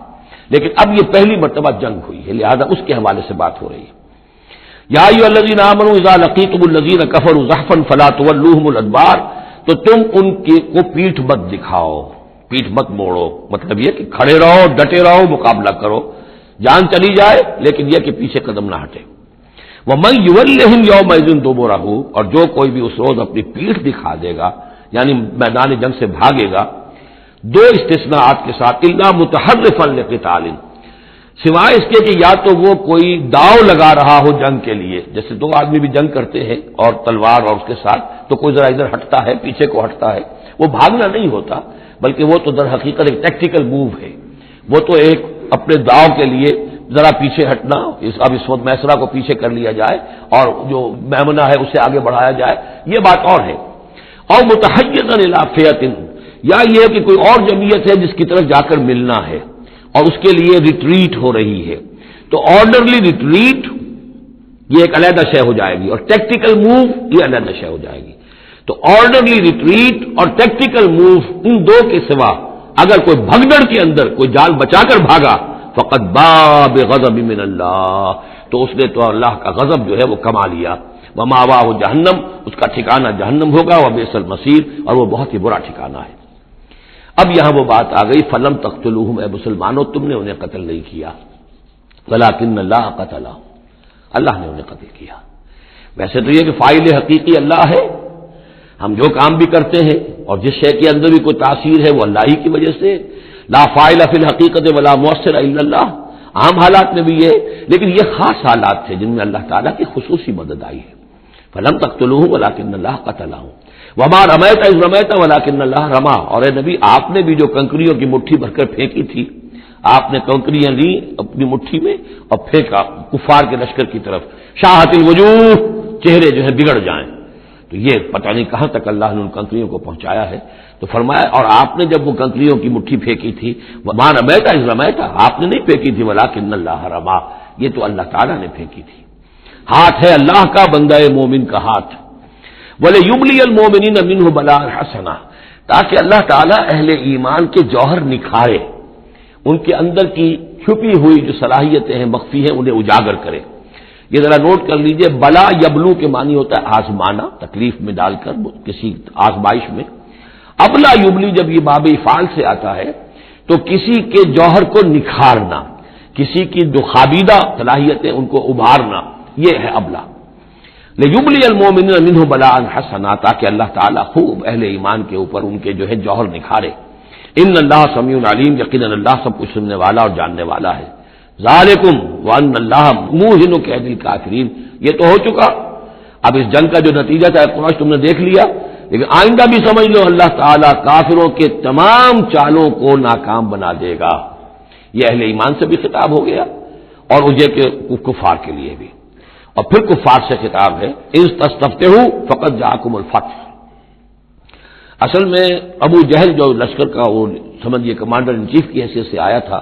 لیکن اب یہ پہلی مرتبہ جنگ ہوئی ہے، لہذا اس کے حوالے سے بات ہو رہی ہے. یا ایھا الذین آمنوا اذا لقیتم الذین کفروا زحفا فلا تولوہم الادبار، تو تم ان کو پیٹھ مت دکھاؤ، پیٹھ مت موڑو، مطلب یہ کہ کھڑے رہو، ڈٹے رہو، مقابلہ کرو، جان چلی جائے لیکن یہ کہ پیچھے قدم نہ ہٹے. وَمَن يُوَلِّهِمْ يَوْمَئِذٍ دُبُرَهُ، اور جو کوئی بھی اس روز اپنی پیٹھ دکھا دے گا یعنی میدان جنگ سے بھاگے گا. 2 استثناءات کے ساتھ، الا متحرفا لقتال، سوائے اس کے کہ یا تو وہ کوئی داؤ لگا رہا ہو جنگ کے لیے، جیسے 2 آدمی بھی جنگ کرتے ہیں اور تلوار اور اس کے ساتھ، تو کوئی ذرا ادھر ہٹتا ہے، پیچھے کو ہٹتا ہے، وہ بھاگنا نہیں ہوتا بلکہ وہ تو در حقیقت ایک ٹیکٹیکل موو ہے، وہ تو ایک اپنے داؤ کے لیے ذرا پیچھے ہٹنا، اب اس وقت میسرہ کو پیچھے کر لیا جائے اور جو میمنہ ہے اسے آگے بڑھایا جائے، یہ بات اور ہے. اور متحیزا الی فئۃ، یا یہ کہ کوئی اور جمعیت ہے جس کی طرف جا کر ملنا ہے اور اس کے لیے ریٹریٹ ہو رہی ہے، تو آرڈرلی ریٹریٹ یہ ایک علیحدہ شے ہو جائے گی اور ٹیکٹیکل موو یہ علیحدہ شے ہو جائے گی. تو آرڈرلی ریٹریٹ اور ٹیکٹیکل موو، ان 2 کے سوا اگر کوئی بھگدڑ کے اندر کوئی جان بچا کر بھاگا فقط باب غضب من اللہ، تو اس نے تو اللہ کا غضب جو ہے وہ کما لیا. ومأواہ جہنم، اس کا ٹھکانہ جہنم ہوگا، وبئس المصیر، اور وہ بہت ہی برا ٹھکانہ ہے. اب یہاں وہ بات آ گئی فلم تقتلوہم، اے مسلمانوں تم نے انہیں قتل نہیں کیا، ولکن اللہ قتلہم، اللہ نے انہیں قتل کیا. ویسے تو یہ کہ فاعل حقیقی اللہ ہے، ہم جو کام بھی کرتے ہیں اور جس شے کے اندر بھی کوئی تاثیر ہے وہ اللہ ہی کی وجہ سے. لا فاعل فی الحقیقت ولا مؤثر الا اللہ، عام حالات میں بھی یہ، لیکن یہ خاص حالات تھے جن میں اللہ تعالیٰ کی خصوصی مدد آئی ہے. فلم تقتلوہ ولکن اللہ قتلہم وما رمیت اذ رمیت ولکن اللہ رما، اور اے نبی آپ نے بھی جو کنکریوں کی مٹھی بھر کر پھینکی تھی، آپ نے کنکریاں لی اپنی مٹھی میں اور پھینکا کفار کے لشکر کی طرف. شاہت الوجوہ، چہرے جو ہیں بگڑ جائیں. تو یہ پتہ نہیں کہاں تک اللہ نے ان کنکریوں کو پہنچایا ہے. تو فرمایا اور آپ نے جب وہ کنکریوں کی مٹھی پھینکی تھی ماں رمیتا اس رمیتا، آپ نے نہیں پھینکی تھی ولکن اللہ رما، یہ تو اللہ تعالیٰ نے پھینکی تھی. ہاتھ ہے اللہ کا، بندہ مومن کا ہاتھ. وَلِيُبْلِيَ الْمُؤْمِنِينَ مِنْهُ بَلَاءً حَسَنًا، تاکہ اللہ تعالیٰ اہل ایمان کے جوہر نکھارے، ان کے اندر کی چھپی ہوئی جو صلاحیتیں ہیں مخفی ہیں انہیں اجاگر کرے. یہ ذرا نوٹ کر لیجئے، بلا یبلو کے معنی ہوتا ہے آزمانا، تکلیف میں ڈال کر کسی آزمائش میں. ابلا یبلی جب یہ باب افعال سے آتا ہے تو کسی کے جوہر کو نکھارنا، کسی کی جو خابیدہ صلاحیتیں ان کو ابھارنا، یہ ہے ابلا. لیبلی المؤمنین منہ بلاء حسنا، تاکہ اللہ تعالیٰ خوب اہل ایمان کے اوپر ان کے جو ہے جوہر نکھارے. ان اللہ سمیع علیم، یقیناً اللہ سب کچھ سننے والا اور جاننے والا ہے. ذالکم وان اللہ موہن کید الکافرین، یہ تو ہو چکا. اب اس جنگ کا جو نتیجہ تھا قریش تم نے دیکھ لیا، لیکن آئندہ بھی سمجھ لو اللہ تعالیٰ کافروں کے تمام چالوں کو ناکام بنا دے گا. یہ اہل ایمان سے بھی خطاب ہو گیا اور اجے کے کفار کے لیے بھی. اور پھر کفار سے خطاب ہے، اذ تستفتحوا فقد جاءکم الفتح. اصل میں ابو جہل جو لشکر کا وہ سمجھیے کمانڈر ان چیف کی حیثیت سے آیا تھا،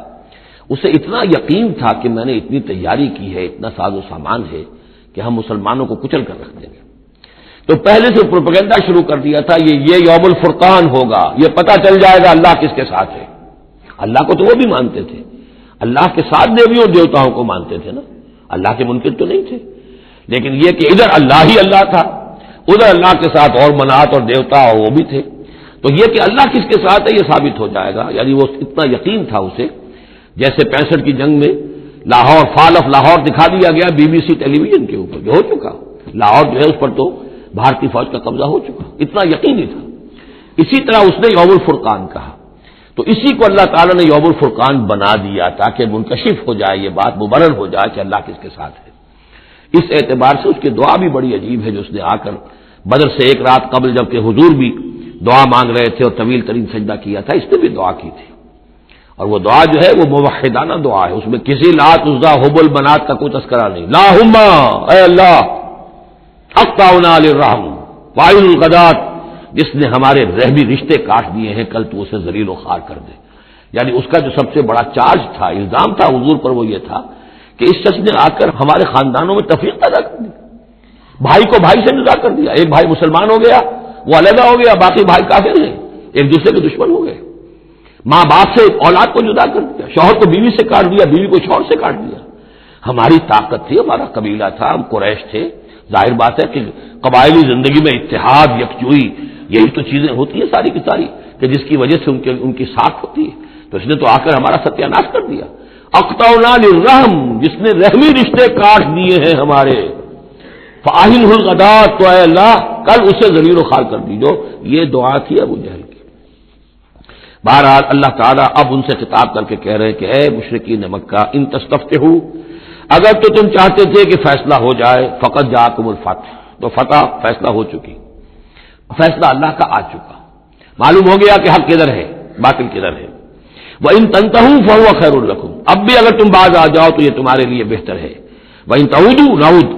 اسے اتنا یقین تھا کہ میں نے اتنی تیاری کی ہے، اتنا ساز و سامان ہے کہ ہم مسلمانوں کو کچل کر رکھ دیں گے. تو پہلے سے پروپیگنڈا شروع کر دیا تھا، یہ یوم الفرقان ہوگا، یہ پتہ چل جائے گا اللہ کس کے ساتھ ہے. اللہ کو تو وہ بھی مانتے تھے، اللہ کے ساتھ دیویوں اور دیوتاؤں کو مانتے تھے نا، اللہ کے منکر تو نہیں تھے. لیکن یہ کہ ادھر اللہ ہی اللہ تھا، ادھر اللہ کے ساتھ اور منات اور دیوتا اور وہ بھی تھے. تو یہ کہ اللہ کس کے ساتھ ہے یہ ثابت ہو جائے گا. یعنی وہ اتنا یقین تھا اسے، جیسے 65 کی جنگ میں لاہور، فال آف لاہور دکھا دیا گیا BBC ٹیلی ویژن کے اوپر، جو ہو چکا لاہور جو ہے اس پر تو بھارتی فوج کا قبضہ ہو چکا، اتنا یقینی تھا. اسی طرح اس نے یوم الفرقان کہا، تو اسی کو اللہ تعالیٰ نے یوم الفرقان بنا دیا تاکہ منکشف ہو جائے، یہ بات مبرر ہو جائے کہ اللہ کس کے ساتھ ہے. اس اعتبار سے اس کی دعا بھی بڑی عجیب ہے، جو اس نے آ کر بدر سے ایک رات قبل جبکہ حضور بھی دعا مانگ رہے تھے اور طویل ترین سجدہ کیا تھا، اس نے بھی دعا کی تھی. اور وہ دعا جو ہے وہ موحدانہ دعا ہے، اس میں کسی لات عزا حبل بنات کا کوئی تذکرہ نہیں. اللہم اے اللہ اقطعنا للرحم وائل الغدات، جس نے ہمارے رحمی رشتے کاٹ دیے ہیں کل تو اسے ذلیل و خوار کر دے. یعنی اس کا جو سب سے بڑا چارج تھا، الزام تھا حضور پر، وہ یہ تھا کہ اس شخص نے آ کر ہمارے خاندانوں میں تفریق پیدا کر دی، بھائی کو بھائی سے جدا کر دیا. ایک بھائی مسلمان ہو گیا، وہ علیحدہ ہو گیا، باقی بھائی کافر ہیں، ایک دوسرے کے دشمن ہو گئے. ماں باپ سے اولاد کو جدا کر دیا، شوہر کو بیوی سے کاٹ دیا، بیوی کو شوہر سے کاٹ دیا. ہماری طاقت تھی، ہمارا قبیلہ تھا، ہم قریش تھے. ظاہر بات ہے کہ قبائلی زندگی میں اتحاد، یکجوئی، یہی تو چیزیں ہوتی ہیں ساری کی ساری، کہ جس کی وجہ سے ان کی ساکھ ہوتی ہے. تو اس نے تو آ کر ہمارا ستیہ ناش کر دیا. اقطعنا للرحم، جس نے رحمی رشتے کاٹ دیے ہیں ہمارے. فاہن الغدات، تو اے اللہ کل اسے ذلیل و خوار کر دیجو. یہ دعا تھی ابو جہل کی. بہرحال اللہ تعالیٰ اب ان سے خطاب کر کے کہہ رہے ہیں کہ اے مشرکین مکہ، ان تستفتحوا، اگر تو تم چاہتے تھے کہ فیصلہ ہو جائے، فقط جاءکم الفتح، تو فتح فیصلہ ہو چکی، فیصلہ اللہ کا آ چکا، معلوم ہو گیا کہ حق کدھر ہے باطل کدھر ہے. وَإِن تَنْتَهُوا فَهُوَ خَيْرٌ لَكُمْ، اب بھی اگر تم باز آ جاؤ تو یہ تمہارے لیے بہتر ہے. وَإِن تَعُودُوا نَعُودْ،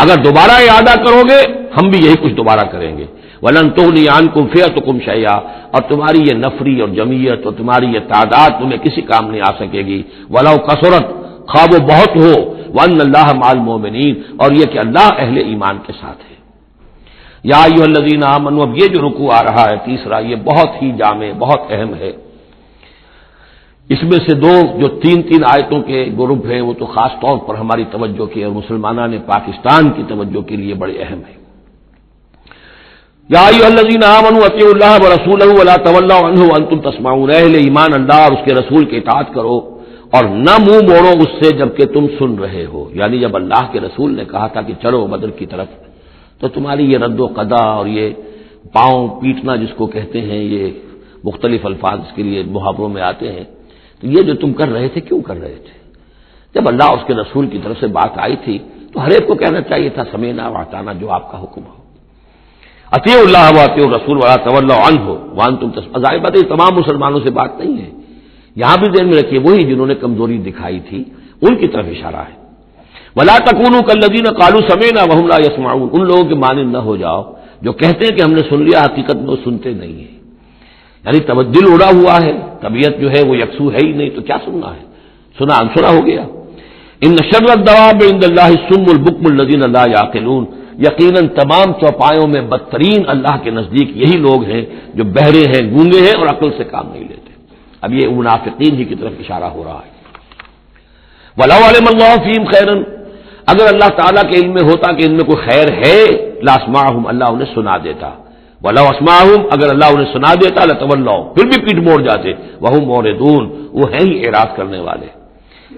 اگر دوبارہ ارادہ کرو گے ہم بھی یہی کچھ دوبارہ کریں گے. وَلَن تُغْنِيَ عَنْكُمْ فِئَتُكُمْ شَيْئًا، اور تمہاری یہ نفری اور جمعیت اور تمہاری یہ تعداد تمہیں کسی کام نہیں آ سکے گی. وَلَوْ كَثُرَتْ، خواہ وہ بہت ہو. وَأَنَّ اللَّهَ مَعَ الْمُؤْمِنِينَ، اور یہ کہ اللہ اہل ایمان کے ساتھ ہے. یا ایھا الذین آمنوا، اب یہ جو رکوع آ رہا ہے تیسرا، یہ بہت ہی جامع، بہت اہم ہے. اس میں سے دو جو تین آیتوں کے گروپ ہیں وہ تو خاص طور پر ہماری توجہ کی اور مسلمانوں نے پاکستان کی توجہ کے لیے بڑے اہم ہیں. یا ایھا الذین آمنوا اطیعوا اللہ ورسولہ ولا تولوا عنہ وانتم تسمعون، اہل ایمان اللہ اور اس کے رسول کی اطاعت کرو اور نہ منہ موڑو اس سے جبکہ تم سن رہے ہو. یعنی جب اللہ کے رسول نے کہا تھا کہ چلو بدر کی طرف، تو تمہاری یہ رد و قضا اور یہ پاؤں پیٹنا جس کو کہتے ہیں، یہ مختلف الفاظ اس کے لیے محاوروں میں آتے ہیں، تو یہ جو تم کر رہے تھے کیوں کر رہے تھے؟ جب اللہ اس کے رسول کی طرف سے بات آئی تھی تو ہر ایک کو کہنا چاہیے تھا سمیعنا واطعنا، جو آپ کا حکم ہو. اطیعوا اللہ واطیعوا الرسول ولا تولوا عنہ وانتم تسمعون، ظاہر بات ہے تمام مسلمانوں سے بات نہیں ہے، یہاں بھی ذہن میں رکھیے وہی جنہوں نے کمزوری دکھائی تھی ان کی طرف اشارہ ہے. ولا تکونوا کالذین قالوا سمعنا وهم لا يسمعون، ان لوگوں کے مانند نہ ہو جاؤ جو کہتے ہیں کہ ہم نے سن لیا، حقیقت میں وہ سنتے نہیں ہیں. یعنی دل اڑا ہوا ہے، طبیعت جو ہے وہ یکسو ہے ہی نہیں، تو کیا سننا ہے، سنا انسنا ہو گیا. ان شر الدواب عند اللہ الصم البکم الذین لا یعقلون، یقیناً تمام چوپایوں میں بدترین اللہ کے نزدیک یہی لوگ ہیں جو بہرے ہیں، گونگے ہیں اور عقل سے کام نہیں لیتے. اب یہ منافقین ہی کی طرف اشارہ ہو رہا ہے. وَلَوْ عَلِمَ اللَّهُ فِيهِمْ خَيْرًا، اگر اللہ تعالیٰ کے علم میں ہوتا کہ ان میں کوئی خیر ہے، لَأَسْمَعَهُمْ، اللہ انہیں سنا دیتا. وَلَوْ أَسْمَعَهُمْ، اگر اللہ انہیں سنا دیتا لَتَوَلَّوْا، پھر بھی پیٹ موڑ جاتے. وَهُمْ مُعْرِضُونَ، وہ ہیں ہی اعراض کرنے والے.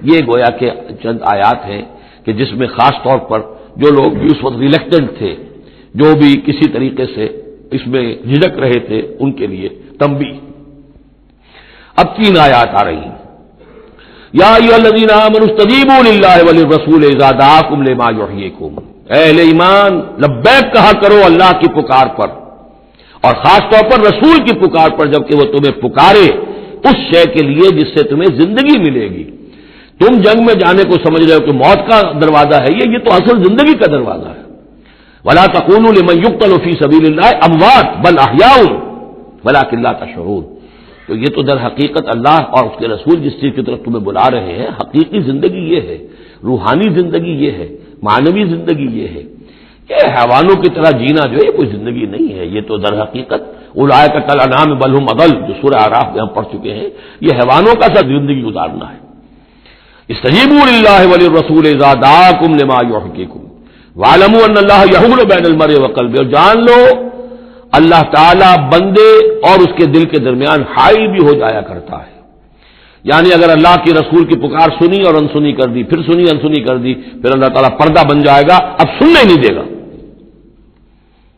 یہ گویا کہ چند آیات ہیں کہ جس میں خاص طور پر جو لوگ بھی اس وقت ریلیکٹنٹ تھے، جو بھی کسی طریقے سے اس میں جھجک رہے تھے، ان کے لیے تنبیہ. اب 3 آیات آ رہی ہیں. یا ایھا الذین آمنوا استجیبوا للہ وللرسول اذا دعاکم لما یحییکم، اے اہل ایمان لبیک کہا کرو اللہ کی پکار پر، اور خاص طور پر رسول کی پکار پر جبکہ وہ تمہیں پکارے اس شے کے لیے جس سے تمہیں زندگی ملے گی. تم جنگ میں جانے کو سمجھ رہے ہو کہ موت کا دروازہ ہے، یہ تو اصل زندگی کا دروازہ ہے. ولا تقولوا لمن يقتل في سبيل الله اموات بل احياء ولكن لا تشعرون. تو یہ تو در حقیقت اللہ اور اس کے رسول جس چیز کی طرف تمہیں بلا رہے ہیں، حقیقی زندگی یہ ہے، روحانی زندگی یہ ہے، معنوی زندگی یہ ہے. یہ حیوانوں کی طرح جینا جو ہے یہ کوئی زندگی نہیں ہے. یہ تو در حقیقت اولئک کالانعام بل هم اضل، جو سورہ اعراف میں ہم پڑھ چکے ہیں، یہ حیوانوں کا سا زندگی گزارنا ہے. استجیبوا للہ وللرسول اذا دعاکم لما یحییکم واعلموا ان اللہ یحول بین المرء وقلبہ، اور جان لو اللہ تعالی بندے اور اس کے دل کے درمیان حائل بھی ہو جایا کرتا ہے. یعنی اگر اللہ کے رسول کی پکار سنی اور انسنی کر دی، پھر سنی انسنی کر دی، پھر اللہ تعالیٰ پردہ بن جائے گا، اب سننے نہیں دے گا،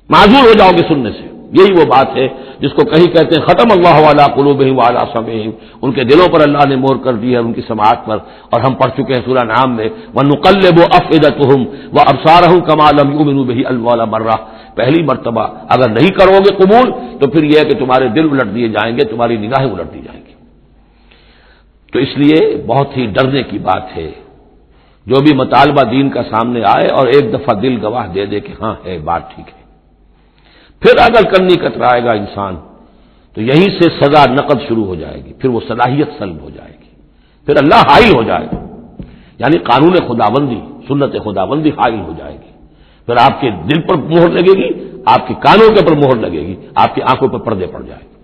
معذور ہو جاؤ گے سننے سے. یہی وہ بات ہے جس کو کہیں کہتے ہیں ختم اللہ علی قلوبہم وعلی سمعہم، ان کے دلوں پر اللہ نے مہر کر دی ہے، ان کی سماعت پر. اور ہم پڑھ چکے ہیں سورہ نعام میں وَنُقَلِّبُ أَفْئِدَتَهُمْ وَأَبْصَارَهُمْ كَمَا لَمْ يُؤْمِنُوا بِهِ أَوَّلَ مَرَّةٍ. پہلی مرتبہ اگر نہیں کرو گے قبول تو پھر یہ ہے کہ تمہارے دل الٹ دیے جائیں گے، تمہاری نگاہیں الٹ دی جائیں گی. تو اس لیے بہت ہی ڈرنے کی بات ہے جو بھی مطالبہ دین کا سامنے آئے اور ایک دفعہ دل گواہ دے دے کہ ہاں ہے بات ٹھیک ہے، پھر اگر کرنی کترائے گا انسان تو یہیں سے سزا نقد شروع ہو جائے گی، پھر وہ صلاحیت سلب ہو جائے گی، پھر اللہ حائل ہو جائے گا. یعنی قانون خداوندی، سنت خداوندی حائل ہو جائے گی. پھر آپ کے دل پر مہر لگے گی، آپ کے کانوں کے پر مہر لگے گی، آپ کی آنکھوں پر پردے پڑ جائیں گے.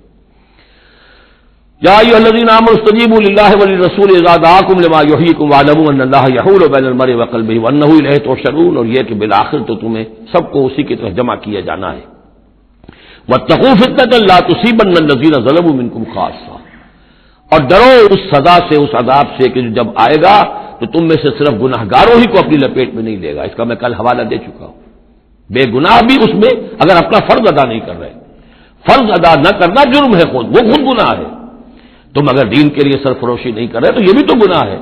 یا ایھا الذین آمنوا استجیبوا للہ وللرسول اذا دعاکم لما یحییکم واعلموا ان اللہ یحول بین المرء وقلبہ وانہ الیہ تحشرون، اور یہ کہ بالآخر تو تمہیں سب کو اسی کی طرف جمع کیا جانا ہے. واتقوا فتنۃ لا تصیبن الذین ظلموا منکم خاصہ، اور ڈرو اس سزا سے، اس عذاب سے کہ جب آئے گا تو تم میں سے صرف گناہگاروں ہی کو اپنی لپیٹ میں نہیں لے گا. اس کا میں کل حوالہ دے چکا ہوں. بے گناہ بھی اس میں اگر اپنا فرض ادا نہیں کر رہے، فرض ادا نہ کرنا جرم ہے، وہ خود گناہ ہے. تم اگر دین کے لیے سرفروشی نہیں کر رہے تو یہ بھی تو گناہ ہے.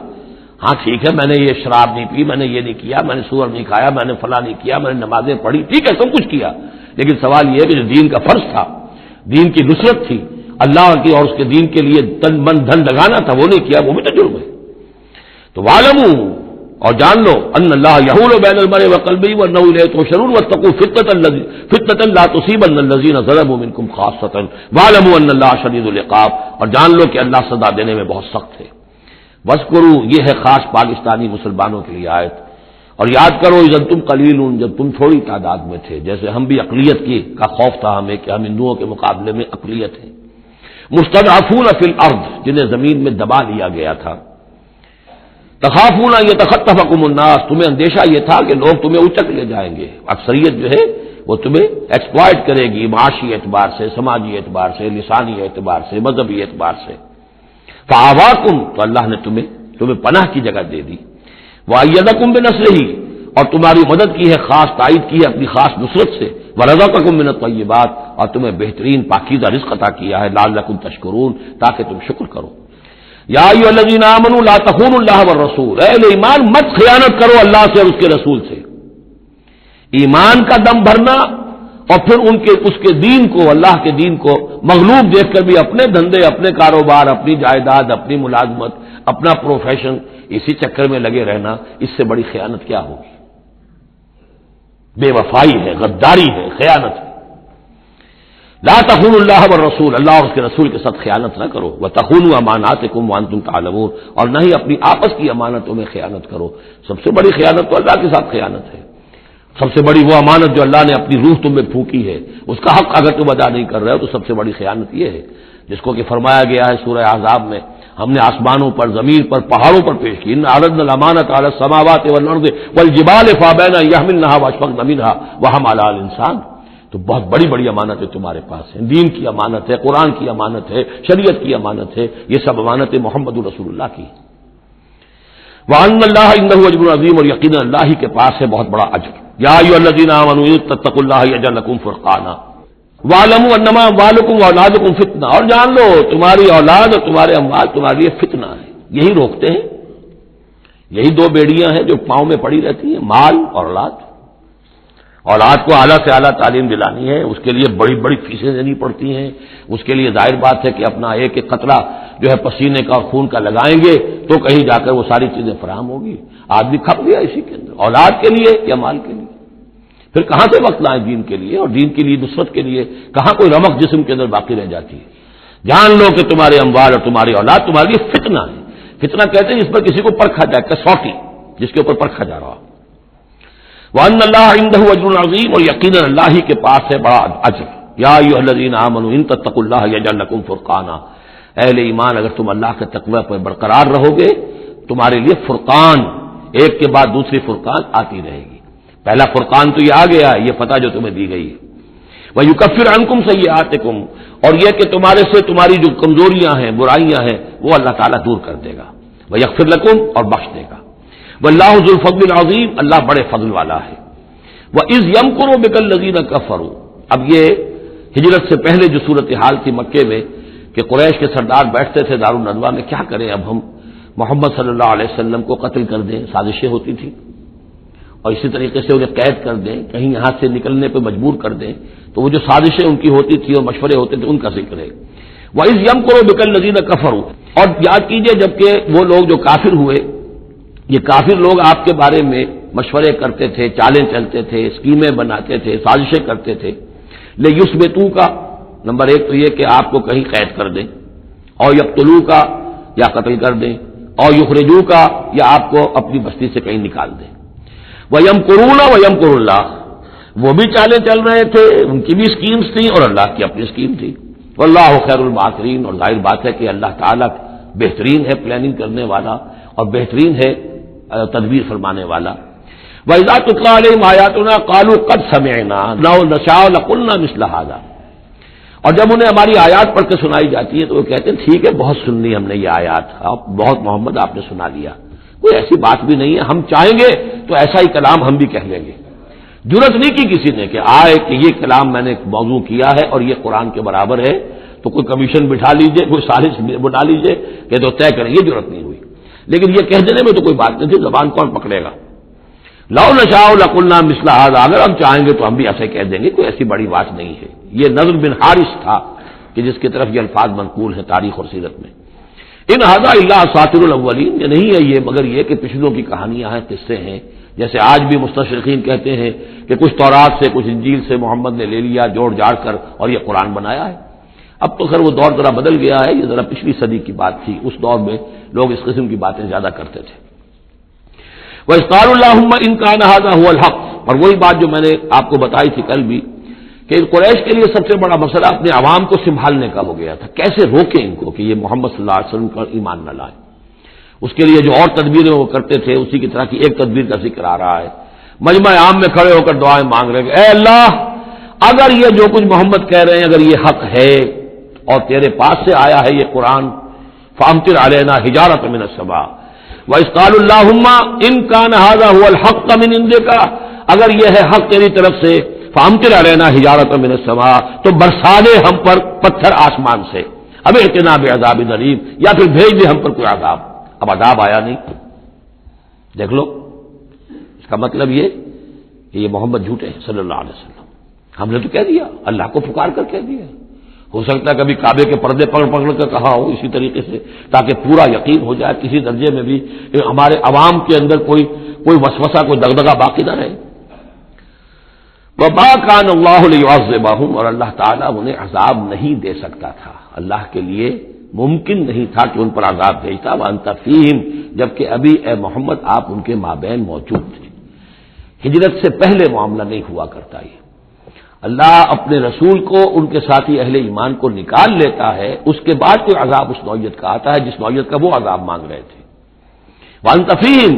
ہاں ٹھیک ہے میں نے یہ شراب نہیں پی، میں نے یہ نہیں کیا، میں نے سور نہیں کھایا، میں نے فلاں نہیں کیا، میں نے نمازیں پڑھی، ٹھیک ہے سب کچھ کیا، لیکن سوال یہ ہے کہ جو دین کا فرض تھا، دین کی نصرت تھی، اللہ کی اور اس کے دین کے لیے تن من دھن لگانا تھا، وہ نہیں کیا، وہ بھی تو جرم ہے. تو وَاعْلَمُوا، اور جان لو ان اللہ یحول بین المرء وقلبہ وانہ الیہ تحشرون واتقوا فتنۃ لا تصیبن الذین ظلموا منکم خاصۃ واعلموا ان اللہ شدید العقاب، اور جان لو کہ اللہ سزا دینے میں بہت سخت ہے. وَاذْكُرُوا، یہ ہے خاص پاکستانی مسلمانوں کے لیے آیت. اور یاد کرو اذ انتم قلیل، جب تم تھوڑی تعداد میں تھے، جیسے ہم بھی اقلیت کی کا خوف تھا ہمیں کہ ہم ہندوؤں کے مقابلے میں اقلیت ہیں. مستضعفون فی الارض، جنہیں زمین میں دبا لیا گیا تھا. تخافون ان یتخطفکم الناس، تمہیں اندیشہ یہ تھا کہ لوگ تمہیں اچک لے جائیں گے، اکثریت جو ہے وہ تمہیں ایکسپلائٹ کرے گی معاشی اعتبار سے، سماجی اعتبار سے، لسانی اعتبار سے، مذہبی اعتبار سے. فآواکم، تو اللہ نے تمہیں پناہ کی جگہ دے دی. وَأَيَّدَكُم بِنَصْرِهِ، اور تمہاری مدد کی ہے، خاص تائید کی ہے اپنی خاص نصرت سے. وَرَزَقَكُم مِّنَ الطَّيِّبَاتِ، اور تمہیں بہترین پاکیزہ رزق عطا کیا ہے، لَعَلَّكُمْ تَشْكُرُونَ، تاکہ تم شکر کرو. یا ایھا الذین آمنوا لا تخونوا اللہ والرسول، اے ایمان مت خیانت کرو اللہ سے اور اس کے رسول سے. ایمان کا دم بھرنا اور پھر اس کے دین کو، اللہ کے دین کو مغلوب دیکھ کر بھی اپنے دھندے، اپنے کاروبار، اپنی جائیداد، اپنی ملازمت، اپنا پروفیشن اسی چکر میں لگے رہنا، اس سے بڑی خیانت کیا ہوگی؟ بے وفائی ہے، غداری ہے، خیانت ہے۔ لا تخونوا اللہ والرسول، اللہ اور اس کے رسول کے ساتھ خیانت نہ کرو، وتخونوا اماناتکم وانتم تعلمون، اور نہ ہی اپنی آپس کی امانتوں میں خیانت کرو۔ سب سے بڑی خیانت تو اللہ کے ساتھ خیانت ہے۔ سب سے بڑی وہ امانت جو اللہ نے اپنی روح تم میں پھونکی ہے، اس کا حق اگر تم ادا نہیں کر رہے ہو تو سب سے بڑی خیانت یہ ہے، جس کو کہ فرمایا گیا ہے سورہ احزاب میں، ہم نے آسمانوں پر، زمین پر، پہاڑوں پر پیش کی، ان عرضنا الامانۃ علی السماوات والارض والجبال فابین ان یحملنها واشفقن منها وحملها الانسان، تو بہت بڑی بڑی امانتیں تمہارے پاس ہیں، دین کی امانت ہے، قرآن کی امانت ہے، شریعت کی امانت ہے، یہ سب امانتیں محمد رسول اللہ کی ہیں۔ وَأَنَّ اللَّهَ إِنَّهُ أَجْرٌ عَظِيمٌ، اور یقینا اللہ ہی کے پاس ہے بہت بڑا اجر۔ یا ایھا الذین آمنوا اتقوا اللہ یجعل لکم فرقانا وَاعْلَمُوا أَنَّمَا أَمْوَالُكُمْ وَأَوْلَادُكُمْ فِتْنَةٌ، اور جان لو تمہاری اولاد اور تمہارے اموال تمہارے لیے فتنہ ہے، یہی روکتے ہیں، یہی دو بیڑیاں ہیں جو پاؤں میں پڑی رہتی ہیں، مال اور اولاد۔ اولاد کو اعلیٰ سے اعلیٰ تعلیم دلانی ہے، اس کے لیے بڑی بڑی فیسیں دینی پڑتی ہیں، اس کے لیے ظاہر بات ہے کہ اپنا ایک ایک قطرہ جو ہے پسینے کا اور خون کا لگائیں گے تو کہیں جا کر وہ ساری چیزیں فراہم ہوگی۔ آدمی کھپ گیا اسی کے اندر، اولاد کے لیے یا مال کے لیے، پھر کہاں سے وقت لائیں دین کے لیے، اور دین کے لیے نصرت کے لیے کہاں کوئی رمق جسم کے اندر باقی رہ جاتی ہے۔ جان لو کہ تمہارے اموال اور تمہاری اولاد تمہارے لیے فتنہ ہے۔ فتنہ کہتے ہیں جس پر کسی کو پرکھا جائے، کسوٹی جس کے اوپر پرکھا جا رہا۔ وَأَنَّ اللَّهَ عِندَهُ أَجْرٌ عَظِيمٌ، اور یقینا اللہ ہی کے پاس ہے بڑا اجر۔ یا ایھا الذین آمنوا ان تتقوا اللہ یجعل لکم فرقانا، اہل ایمان اگر تم اللہ کے تقوی پر برقرار رہو گے تمہارے لیے فرقان، ایک کے بعد دوسری فرقان آتی رہے گی۔ پہلا فرقان تو یہ آ گیا، یہ فتح جو تمہیں دی گئی ہے۔ وَيُكَفِّرْ عَنْكُمْ سَيِّئَاتِكُمْ، اور یہ کہ تمہارے سے تمہاری جو کمزوریاں ہیں، برائیاں ہیں، وہ اللہ تعالیٰ دور کر دے گا۔ وَيَغْفِرْ لَكُمْ، اور بخش دے گا۔ وَاللَّهُ ذُو الْفَضْلِ الْعَظِيمِ، اللہ بڑے فضل والا ہے۔ وَإِذْ يَمْكُرُ بِكَ الَّذِينَ كَفَرُوا، اب یہ ہجرت سے پہلے جو صورتحال تھی مکے میں کہ قریش کے سردار بیٹھتے تھے دارالندوہ میں، کیا کریں اب ہم محمد صلی اللہ علیہ وسلم کو قتل کر دیں، سازشیں ہوتی تھیں، اور اسی طریقے سے انہیں قید کر دیں، کہیں یہاں سے نکلنے پہ مجبور کر دیں، تو وہ جو سازشیں ان کی ہوتی تھی اور مشورے ہوتے تھے ان کا ذکر ہے۔ وَإِذْ يَمْكُرُ بِكَ الَّذِينَ كَفَرُوا، اور یاد کیجئے جبکہ وہ لوگ جو کافر ہوئے، یہ کافر لوگ آپ کے بارے میں مشورے کرتے تھے، چالیں چلتے تھے، اسکیمیں بناتے تھے، سازشیں کرتے تھے۔ لِيُثْبِتُوكَ، نمبر ایک تو یہ کہ آپ کو کہیں قید کر دیں، اور يَقْتُلُوكَ، یا قتل کر دیں، اور يُخْرِجُوكَ، یا آپ کو اپنی بستی سے کہیں نکال دیں۔ وَيَمْكُرُونَ وَيَمْكُرُ اللَّهُ، وہ بھی چالیں چل رہے تھے، ان کی بھی اسکیمز تھیں اور اللہ کی اپنی اسکیم تھی۔ وَاللَّهُ خَيْرُ الْمَاكِرِينَ، اور ظاہر بات ہے کہ اللہ تعالیٰ بہترین ہے پلاننگ کرنے والا اور بہترین ہے تدبیر فرمانے والا۔ وَإِذَا تُتْلَىٰ عَلَيْهِمْ آيَاتُنَا قَالُوا قَدْ سَمِعْنَا لَوْ نَشَاءُ لَقُلْنَا مِثْلَ هَٰذَا، اور جب انہیں ہماری آیات پڑھ کے سنائی جاتی ہے تو وہ کہتے ہیں ٹھیک ہے، بہت سن لی ہم نے یہ آیات، بہت محمد آپ نے سنا لیا، کوئی ایسی بات بھی نہیں ہے، ہم چاہیں گے تو ایسا ہی کلام ہم بھی کہہ لیں گے۔ جرأت نہیں کی کسی نے کہ آئے کہ یہ کلام میں نے موضوع کیا ہے اور یہ قرآن کے برابر ہے، تو کوئی کمیشن بٹھا لیجئے، کوئی سازش بنا لیجئے کہ تو طے کریں، یہ جرأت نہیں ہوئی۔ لیکن یہ کہہ دینے میں تو کوئی بات نہیں تھی، زبان کون پکڑے گا۔ لو نشاء لقلنا مثل هذا، اگر ہم چاہیں گے تو ہم بھی ایسے کہہ دیں گے، کوئی ایسی بڑی بات نہیں ہے۔ یہ نضر بن حارث تھا کہ جس کی طرف یہ الفاظ منقول ہیں تاریخ اور سیرت میں۔ ان هذا الا اساطیر الاولین، یہ نہیں ہے یہ مگر یہ کہ پچھلوں کی کہانیاں ہیں، قصے ہیں، جیسے آج بھی مستشرقین کہتے ہیں کہ کچھ تورات سے کچھ انجیل سے محمد نے لے لیا جوڑ جاڑ کر اور یہ قرآن بنایا ہے۔ اب تو خیر وہ دور ذرا بدل گیا ہے، یہ ذرا پچھلی صدی کی بات تھی، اس دور میں لوگ اس قسم کی باتیں زیادہ کرتے تھے۔ وَإِذْ قَالُوا اللَّهُمَّ إِنْ كَانَ هَذَا هُوَ الْحَقُّ، اور وہی بات جو میں نے آپ کو بتائی تھی کل بھی کہ قریش کے لیے سب سے بڑا مسئلہ اپنے عوام کو سنبھالنے کا ہو گیا تھا، کیسے روکیں ان کو کہ یہ محمد صلی اللہ علیہ وسلم کا ایمان نہ لائیں۔ اس کے لیے جو اور تدبیریں وہ کرتے تھے اسی کی طرح کی ایک تدبیر کا ذکر آ رہا ہے۔ مجمع عام میں کھڑے ہو کر دعائیں مانگ رہے ہیں، اے اللہ اگر یہ جو کچھ محمد کہہ رہے ہیں اگر یہ حق ہے اور تیرے پاس سے آیا ہے یہ قرآن، فامطر علینا حجارۃ من السماء، وَإِذْ قَالُوا اللَّهُمَّ إِنْ كَانَ هَذَا هُوَ الْحَقُّ مِنْ عِنْدِكَ، اگر یہ ہے حق تیری طرف سے، فامطر علینا حجارۃ من السماء، تو برسا دے ہم پر پتھر آسمان سے، اب ائتنا بعذاب الیم، یا پھر بھیج دے ہم پر کوئی عذاب۔ اب عذاب آیا نہیں، دیکھ لو، اس کا مطلب یہ کہ یہ محمد جھوٹے ہیں صلی اللہ علیہ وسلم۔ ہم نے تو کہہ دیا، اللہ کو پکار کر کہہ دیا، ہو سکتا ہے کبھی کعبے کے پردے پکڑ پکڑ کر کہا ہو اسی طریقے سے، تاکہ پورا یقین ہو جائے، کسی درجے میں بھی ہمارے عوام کے اندر کوئی وسوسہ، کوئی دغدغہ باقی نہ رہے۔ وَمَا كَانَ اللَّهُ لِيُعَذِّبَهُمْ، اور اللہ تعالیٰ انہیں عذاب نہیں دے سکتا تھا، اللہ کے لیے ممکن نہیں تھا کہ ان پر عذاب بھیجتا، وَأَنْتَ فِيهِمْ، جبکہ ابھی اے محمد آپ ان کے مابین موجود تھے۔ ہجرت سے پہلے معاملہ نہیں ہوا کرتا یہ، اللہ اپنے رسول کو ان کے ساتھی اہل ایمان کو نکال لیتا ہے، اس کے بعد کوئی عذاب اس نوعیت کا آتا ہے جس نوعیت کا وہ عذاب مانگ رہے تھے۔ وَأَنْتَ فِيهِمْ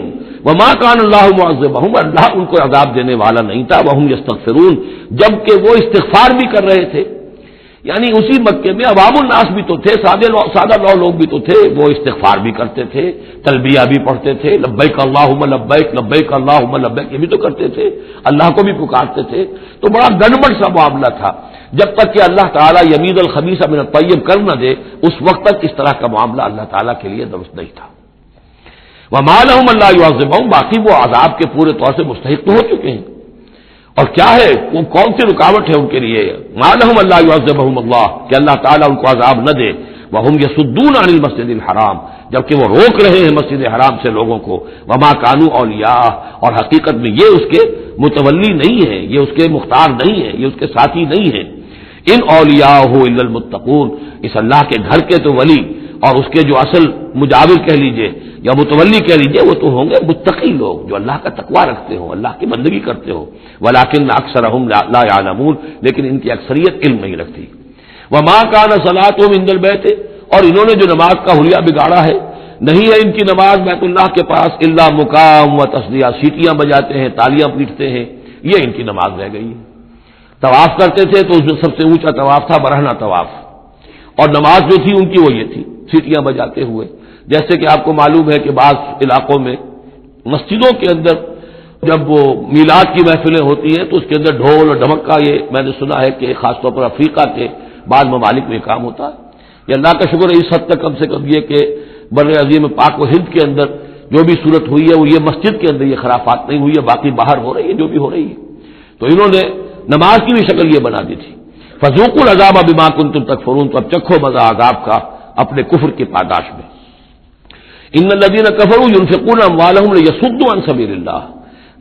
وَمَا كَانَ اللَّهُ مُعَذِّبَهُمْ، اللہ ان کو عذاب دینے والا نہیں تھا، وَهُمْ يَسْتَغْفِرُونَ، جبکہ وہ استغفار بھی کر رہے تھے۔ یعنی اسی مکے میں عوام الناس بھی تو تھے، سادہ لوگ بھی تو تھے، وہ استغفار بھی کرتے تھے، تلبیہ بھی پڑھتے تھے، لبیک اللہم لبیک لبیک اللہم لبیک، یہ بھی تو کرتے تھے، اللہ کو بھی پکارتے تھے۔ تو بڑا گڑبڑ سا معاملہ تھا، جب تک کہ اللہ تعالیٰ یمیز الخبیث من الطیب کر نہ دے، اس وقت تک اس طرح کا معاملہ اللہ تعالیٰ کے لیے درست نہیں تھا۔ وَمَا لَهُمْ أَلَّا يُعَذِّبَهُمْ، باقی وہ عذاب کے پورے طور سے مستحق تو ہو چکے ہیں، اور کیا ہے وہ کون سی رکاوٹ ہے ان کے لیے؟ مَا لَهُمْ أَلَّا يُعَذِّبَهُمُ اللَّهُ، کہ اللہ تعالیٰ ان کو عذاب نہ دے، وَهُمْ يَصُدُّونَ عَنِ الْمَسْجِدِ الْحَرَامِ، جبکہ وہ روک رہے ہیں مسجد حرام سے لوگوں کو، وَمَا كَانُوا أَوْلِيَاءَهُ، اور حقیقت میں یہ اس کے متولی نہیں ہے، یہ اس کے مختار نہیں ہے، یہ اس کے ساتھی نہیں ہے۔ ان اولیاءہ الا المتقون، اس اللہ کے گھر کے تو ولی اور اس کے جو اصل مجاور کہہ لیجئے یا متولی کہہ لیجئے، وہ تو ہوں گے متقی لوگ جو اللہ کا تقوی رکھتے ہوں، اللہ کی بندگی کرتے ہوں، ولکن اکثرهم لا يعلمون، لیکن ان کی اکثریت علم نہیں رکھتی۔ وما كان صلاتهم عند البيت، اور انہوں نے جو نماز کا حلیہ بگاڑا ہے، نہیں ہے ان کی نماز بیت اللہ کے پاس الا مقام و تصدیہ، سیٹیاں بجاتے ہیں، تالیاں پیٹتے ہیں، یہ ان کی نماز رہ گئی ہے۔ طواف کرتے تھے تو اس میں سب سے اونچا طواف تھا برہنہ طواف، اور نماز جو تھی ان کی وہ یہ تھی، سیٹیاں بجاتے ہوئے۔ جیسے کہ آپ کو معلوم ہے کہ بعض علاقوں میں مسجدوں کے اندر جب وہ میلاد کی محفلیں ہوتی ہیں تو اس کے اندر ڈھول اور ڈھمک کا، یہ میں نے سنا ہے کہ خاص طور پر افریقہ کے بعض ممالک میں کام ہوتا ہے۔ یہ اللہ کا شکر ہے اس حد تک کم سے کم یہ کہ بر عظیم پاک و ہند کے اندر جو بھی صورت ہوئی ہے وہ یہ مسجد کے اندر یہ خرافات نہیں ہوئی ہے، باقی باہر ہو رہی ہے جو بھی ہو رہی ہے۔ تو انہوں نے نماز کی بھی شکل یہ بنا دی تھی، فذوقوا العذاب بما کنتم تکفرون، تو اب چکھو مزہ عذاب کا اپنے کفر کی پاداش میں۔ ان الذین کفروا ينفقون اموالهم ليصدوا عن سبیل اللہ،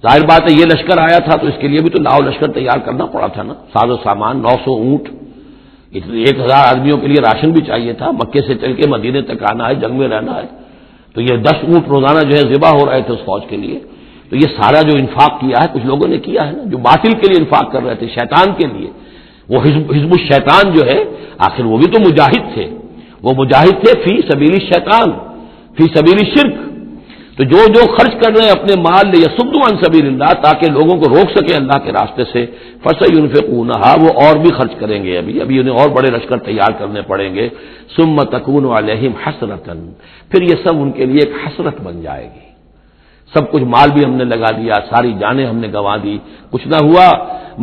ظاہر بات ہے یہ لشکر آیا تھا تو اس کے لیے بھی تو لاؤ لشکر تیار کرنا پڑا تھا نا، ساز و سامان، 900 اونٹ، 1000 آدمیوں کے لیے راشن بھی چاہیے تھا، مکے سے چل کے مدینے تک آنا ہے، جنگ میں رہنا ہے، تو یہ 10 اونٹ روزانہ جو ہے ذبح ہو رہے تھے اس فوج کے لیے۔ تو یہ سارا جو انفاق کیا ہے کچھ لوگوں نے کیا ہے نا، جو باطل کے لیے انفاق کر رہے تھے، شیطان کے لیے، وہ حزب الشیطان جو ہے، آخر وہ بھی تو مجاہد تھے، وہ مجاہد تھے فی سبیل الشیطان، فی سبیل الشرک۔ تو جو خرچ کر رہے ہیں اپنے مال لیصدوا عن سبیل اللہ، تاکہ لوگوں کو روک سکے اللہ کے راستے سے، فسينفقونها، وہ اور بھی خرچ کریں گے، ابھی انہیں اور بڑے لشکر تیار کرنے پڑیں گے، ثم تكون عليهم حسرة، پھر یہ سب ان کے لیے ایک حسرت بن جائے گی۔ سب کچھ مال بھی ہم نے لگا دیا، ساری جانیں ہم نے گنوا دی، کچھ نہ ہوا،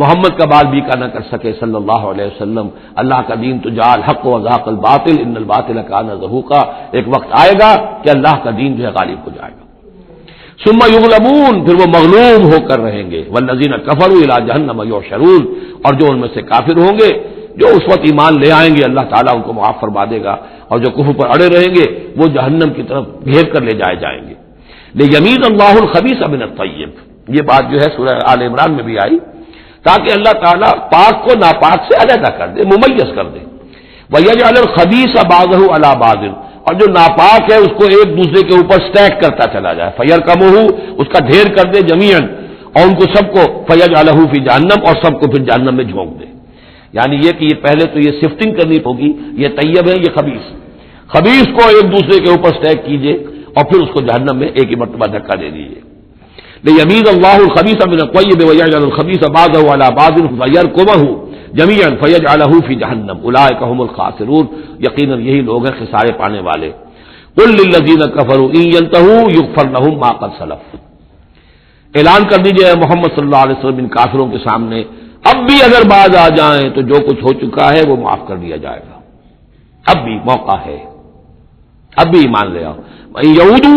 محمد کا بال بھی کا نہ کر سکے صلی اللہ علیہ وسلم، اللہ کا دین تو جا الحق وزهق الباطل ان الباطل كان زهوقا، ایک وقت آئے گا کہ اللہ کا دین جو ہے غالب ہو جائے گا۔ ثم یغلبون، پھر وہ مغلوب ہو کر رہیں گے، والذین کفروا الی جہنم یحشرون، اور جو ان میں سے کافر ہوں گے، جو اس وقت ایمان لے آئیں گے اللہ تعالیٰ ان کو معاف فرما دے گا، اور جو کفر پر اڑے رہیں گے وہ جہنم کی طرف گھیر کر لے جائے جائیں گے۔ لیمیز اللہ الخبیث من الطیب، یہ بات جو ہے سورہ آل عمران میں بھی آئی، تاکہ اللہ تعالیٰ پاک کو ناپاک سے علیحدہ کر دے، ممیز کر دے، وَيَجْعَلَ الْخَبِيثَ بَعْضَهُ عَلَى بَعْضٍ، اور جو ناپاک ہے اس کو ایک دوسرے کے اوپر سٹیک کرتا چلا جائے، فَيَرْكَمُهُ، اس کا ڈھیر کر دے جميعاً، اور ان کو سب کو فَيَجْعَلَهُ فِي جہنم، اور سب کو پھر جہنم میں جھونک دے۔ یعنی یہ کہ یہ پہلے تو یہ سفٹنگ کرنی ہوگی، یہ طیب ہے، یہ خبیث، خبیث کو ایک دوسرے کے اوپر سٹیک کیجئے اور پھر اس کو جہنم میں ایک ہی مرتبہ دھکا دے دیجیے۔ لیمیز اللہ الخبیث من الطیب ویجعل الخبیث بعضه علی بعض فیرکمہ جمیعا فیجعلہ فی جہنم اولئک هم الخاسرون، یقیناً یہی لوگ ہیں خسارے پانے والے۔ قل للذین کفروا ان ینتہوا یغفر لهم ما قد سلف، اعلان کر دیجئے محمد صلی اللہ علیہ وسلم ان کافروں کے سامنے، اب بھی اگر باز آ جائیں تو جو کچھ ہو چکا ہے وہ معاف کر دیا جائے گا، اب بھی موقع ہے، اب بھی ایمان لے آؤ۔ یہودو،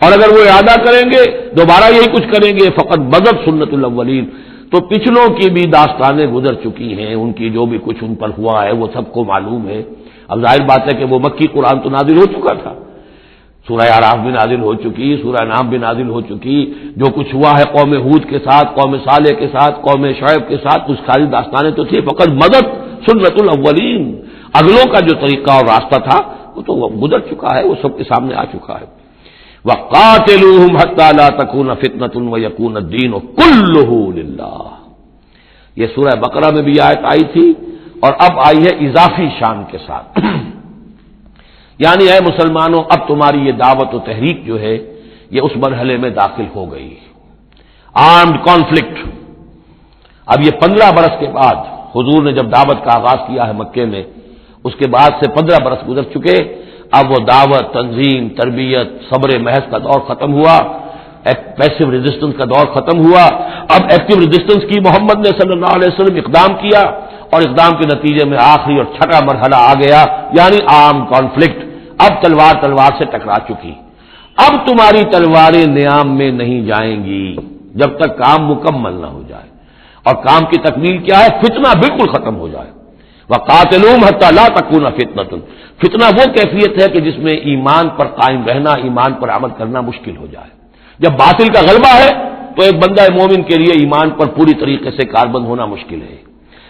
اور اگر وہ ارادہ کریں گے دوبارہ یہی کچھ کریں گے، فقط بدت سنت الاولین، تو پچھلوں کی بھی داستانیں گزر چکی ہیں، ان کی جو بھی کچھ ان پر ہوا ہے وہ سب کو معلوم ہے۔ اب ظاہر بات ہے کہ وہ مکی قرآن تو نازل ہو چکا تھا، سورہ اعراف بھی نازل ہو چکی، سورہ نام بھی نازل ہو چکی، جو کچھ ہوا ہے قوم ہود کے ساتھ، قوم صالح کے ساتھ، قوم شعیب کے ساتھ، اس ساری داستانیں تو تھی، فقط مدد سنت الاولین، اگلوں کا جو طریقہ اور راستہ تھا وہ تو گزر چکا ہے، وہ سب کے سامنے آ چکا ہے۔ وَقَاتِلُوهُمْ حَتَّىٰ لَا تَكُونَ فِتْنَةٌ وَيَكُونَ الدِّينُ كُلُّهُ لِلَّهِ۔ یہ سورہ بقرہ میں بھی آیت آئی تھی اور اب آئی ہے اضافی شان کے ساتھ، یعنی اے مسلمانوں اب تمہاری یہ دعوت و تحریک جو ہے یہ اس مرحلے میں داخل ہو گئی، آرمڈ کانفلکٹ۔ اب یہ 15 برس کے بعد حضور نے جب دعوت کا آغاز کیا ہے مکے میں، اس کے بعد سے 15 برس گزر چکے، اب وہ دعوت، تنظیم، تربیت، صبر محض کا دور ختم ہوا، پیسو ریزسٹنس کا دور ختم ہوا، اب ایکٹیو ریزسٹنس کی محمد نے صلی اللہ علیہ وسلم اقدام کیا، اور اقدام کے نتیجے میں آخری اور چھٹا مرحلہ آ گیا، یعنی عام کانفلکٹ۔ اب تلوار سے ٹکرا چکی، اب تمہاری تلواریں نیام میں نہیں جائیں گی جب تک کام مکمل نہ ہو جائے، اور کام کی تکمیل کیا ہے؟ فتنہ بالکل ختم ہو جائے۔ وَقَاتِلُوهُمْ حَتَّىٰ لَا تَكُونَ فِتْنَةٌ، فتنہ وہ کیفیت ہے کہ جس میں ایمان پر قائم رہنا، ایمان پر عمل کرنا مشکل ہو جائے۔ جب باطل کا غلبہ ہے تو ایک بندہ مومن کے لیے ایمان پر پوری طریقے سے کاربند ہونا مشکل ہے،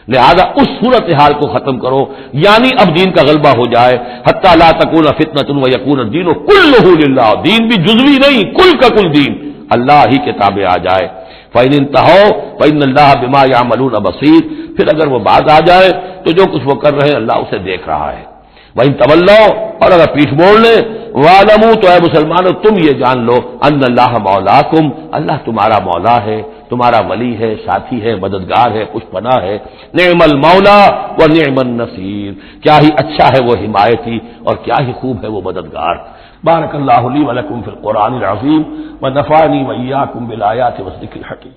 لہذا اس صورتحال کو ختم کرو، یعنی اب دین کا غلبہ ہو جائے۔ حَتَّىٰ لَا تَكُونَ فِتْنَةٌ وَيَكُونَ الدِّينُ كُلُّهُ لِلَّهِ، دین بھی جزوی نہیں، کل کا کل دین اللہ ہی کے تابع آ جائے۔ فَإِنِ انتَهَوْا فَإِنَّ اللَّهَ بِمَا يَعْمَلُونَ بَصِيرٌ، پھر اگر وہ باز آ جائے تو جو کچھ وہ کر رہے ہیں اللہ اسے دیکھ رہا ہے۔ وَإِن تَوَلَّوْا، اور اگر پیٹھ موڑ لیں، وَاعْلَمُوا، تو اے مسلمانوں تم یہ جان لو، أَنَّ اللَّهَ مَوْلَاكُمْ، اللہ تمہارا مولا ہے، تمہارا ولی ہے، ساتھی ہے، مددگار ہے، پشت پناہ ہے۔ نعم المولا ونعم النصیر، کیا ہی اچھا ہے وہ حمایتی اور کیا ہی خوب ہے وہ مددگار۔ بارک اللہ لی ولکم فی القرآن العظیم ونفعنی وإیاکم بالآیات والذکر الحکیم۔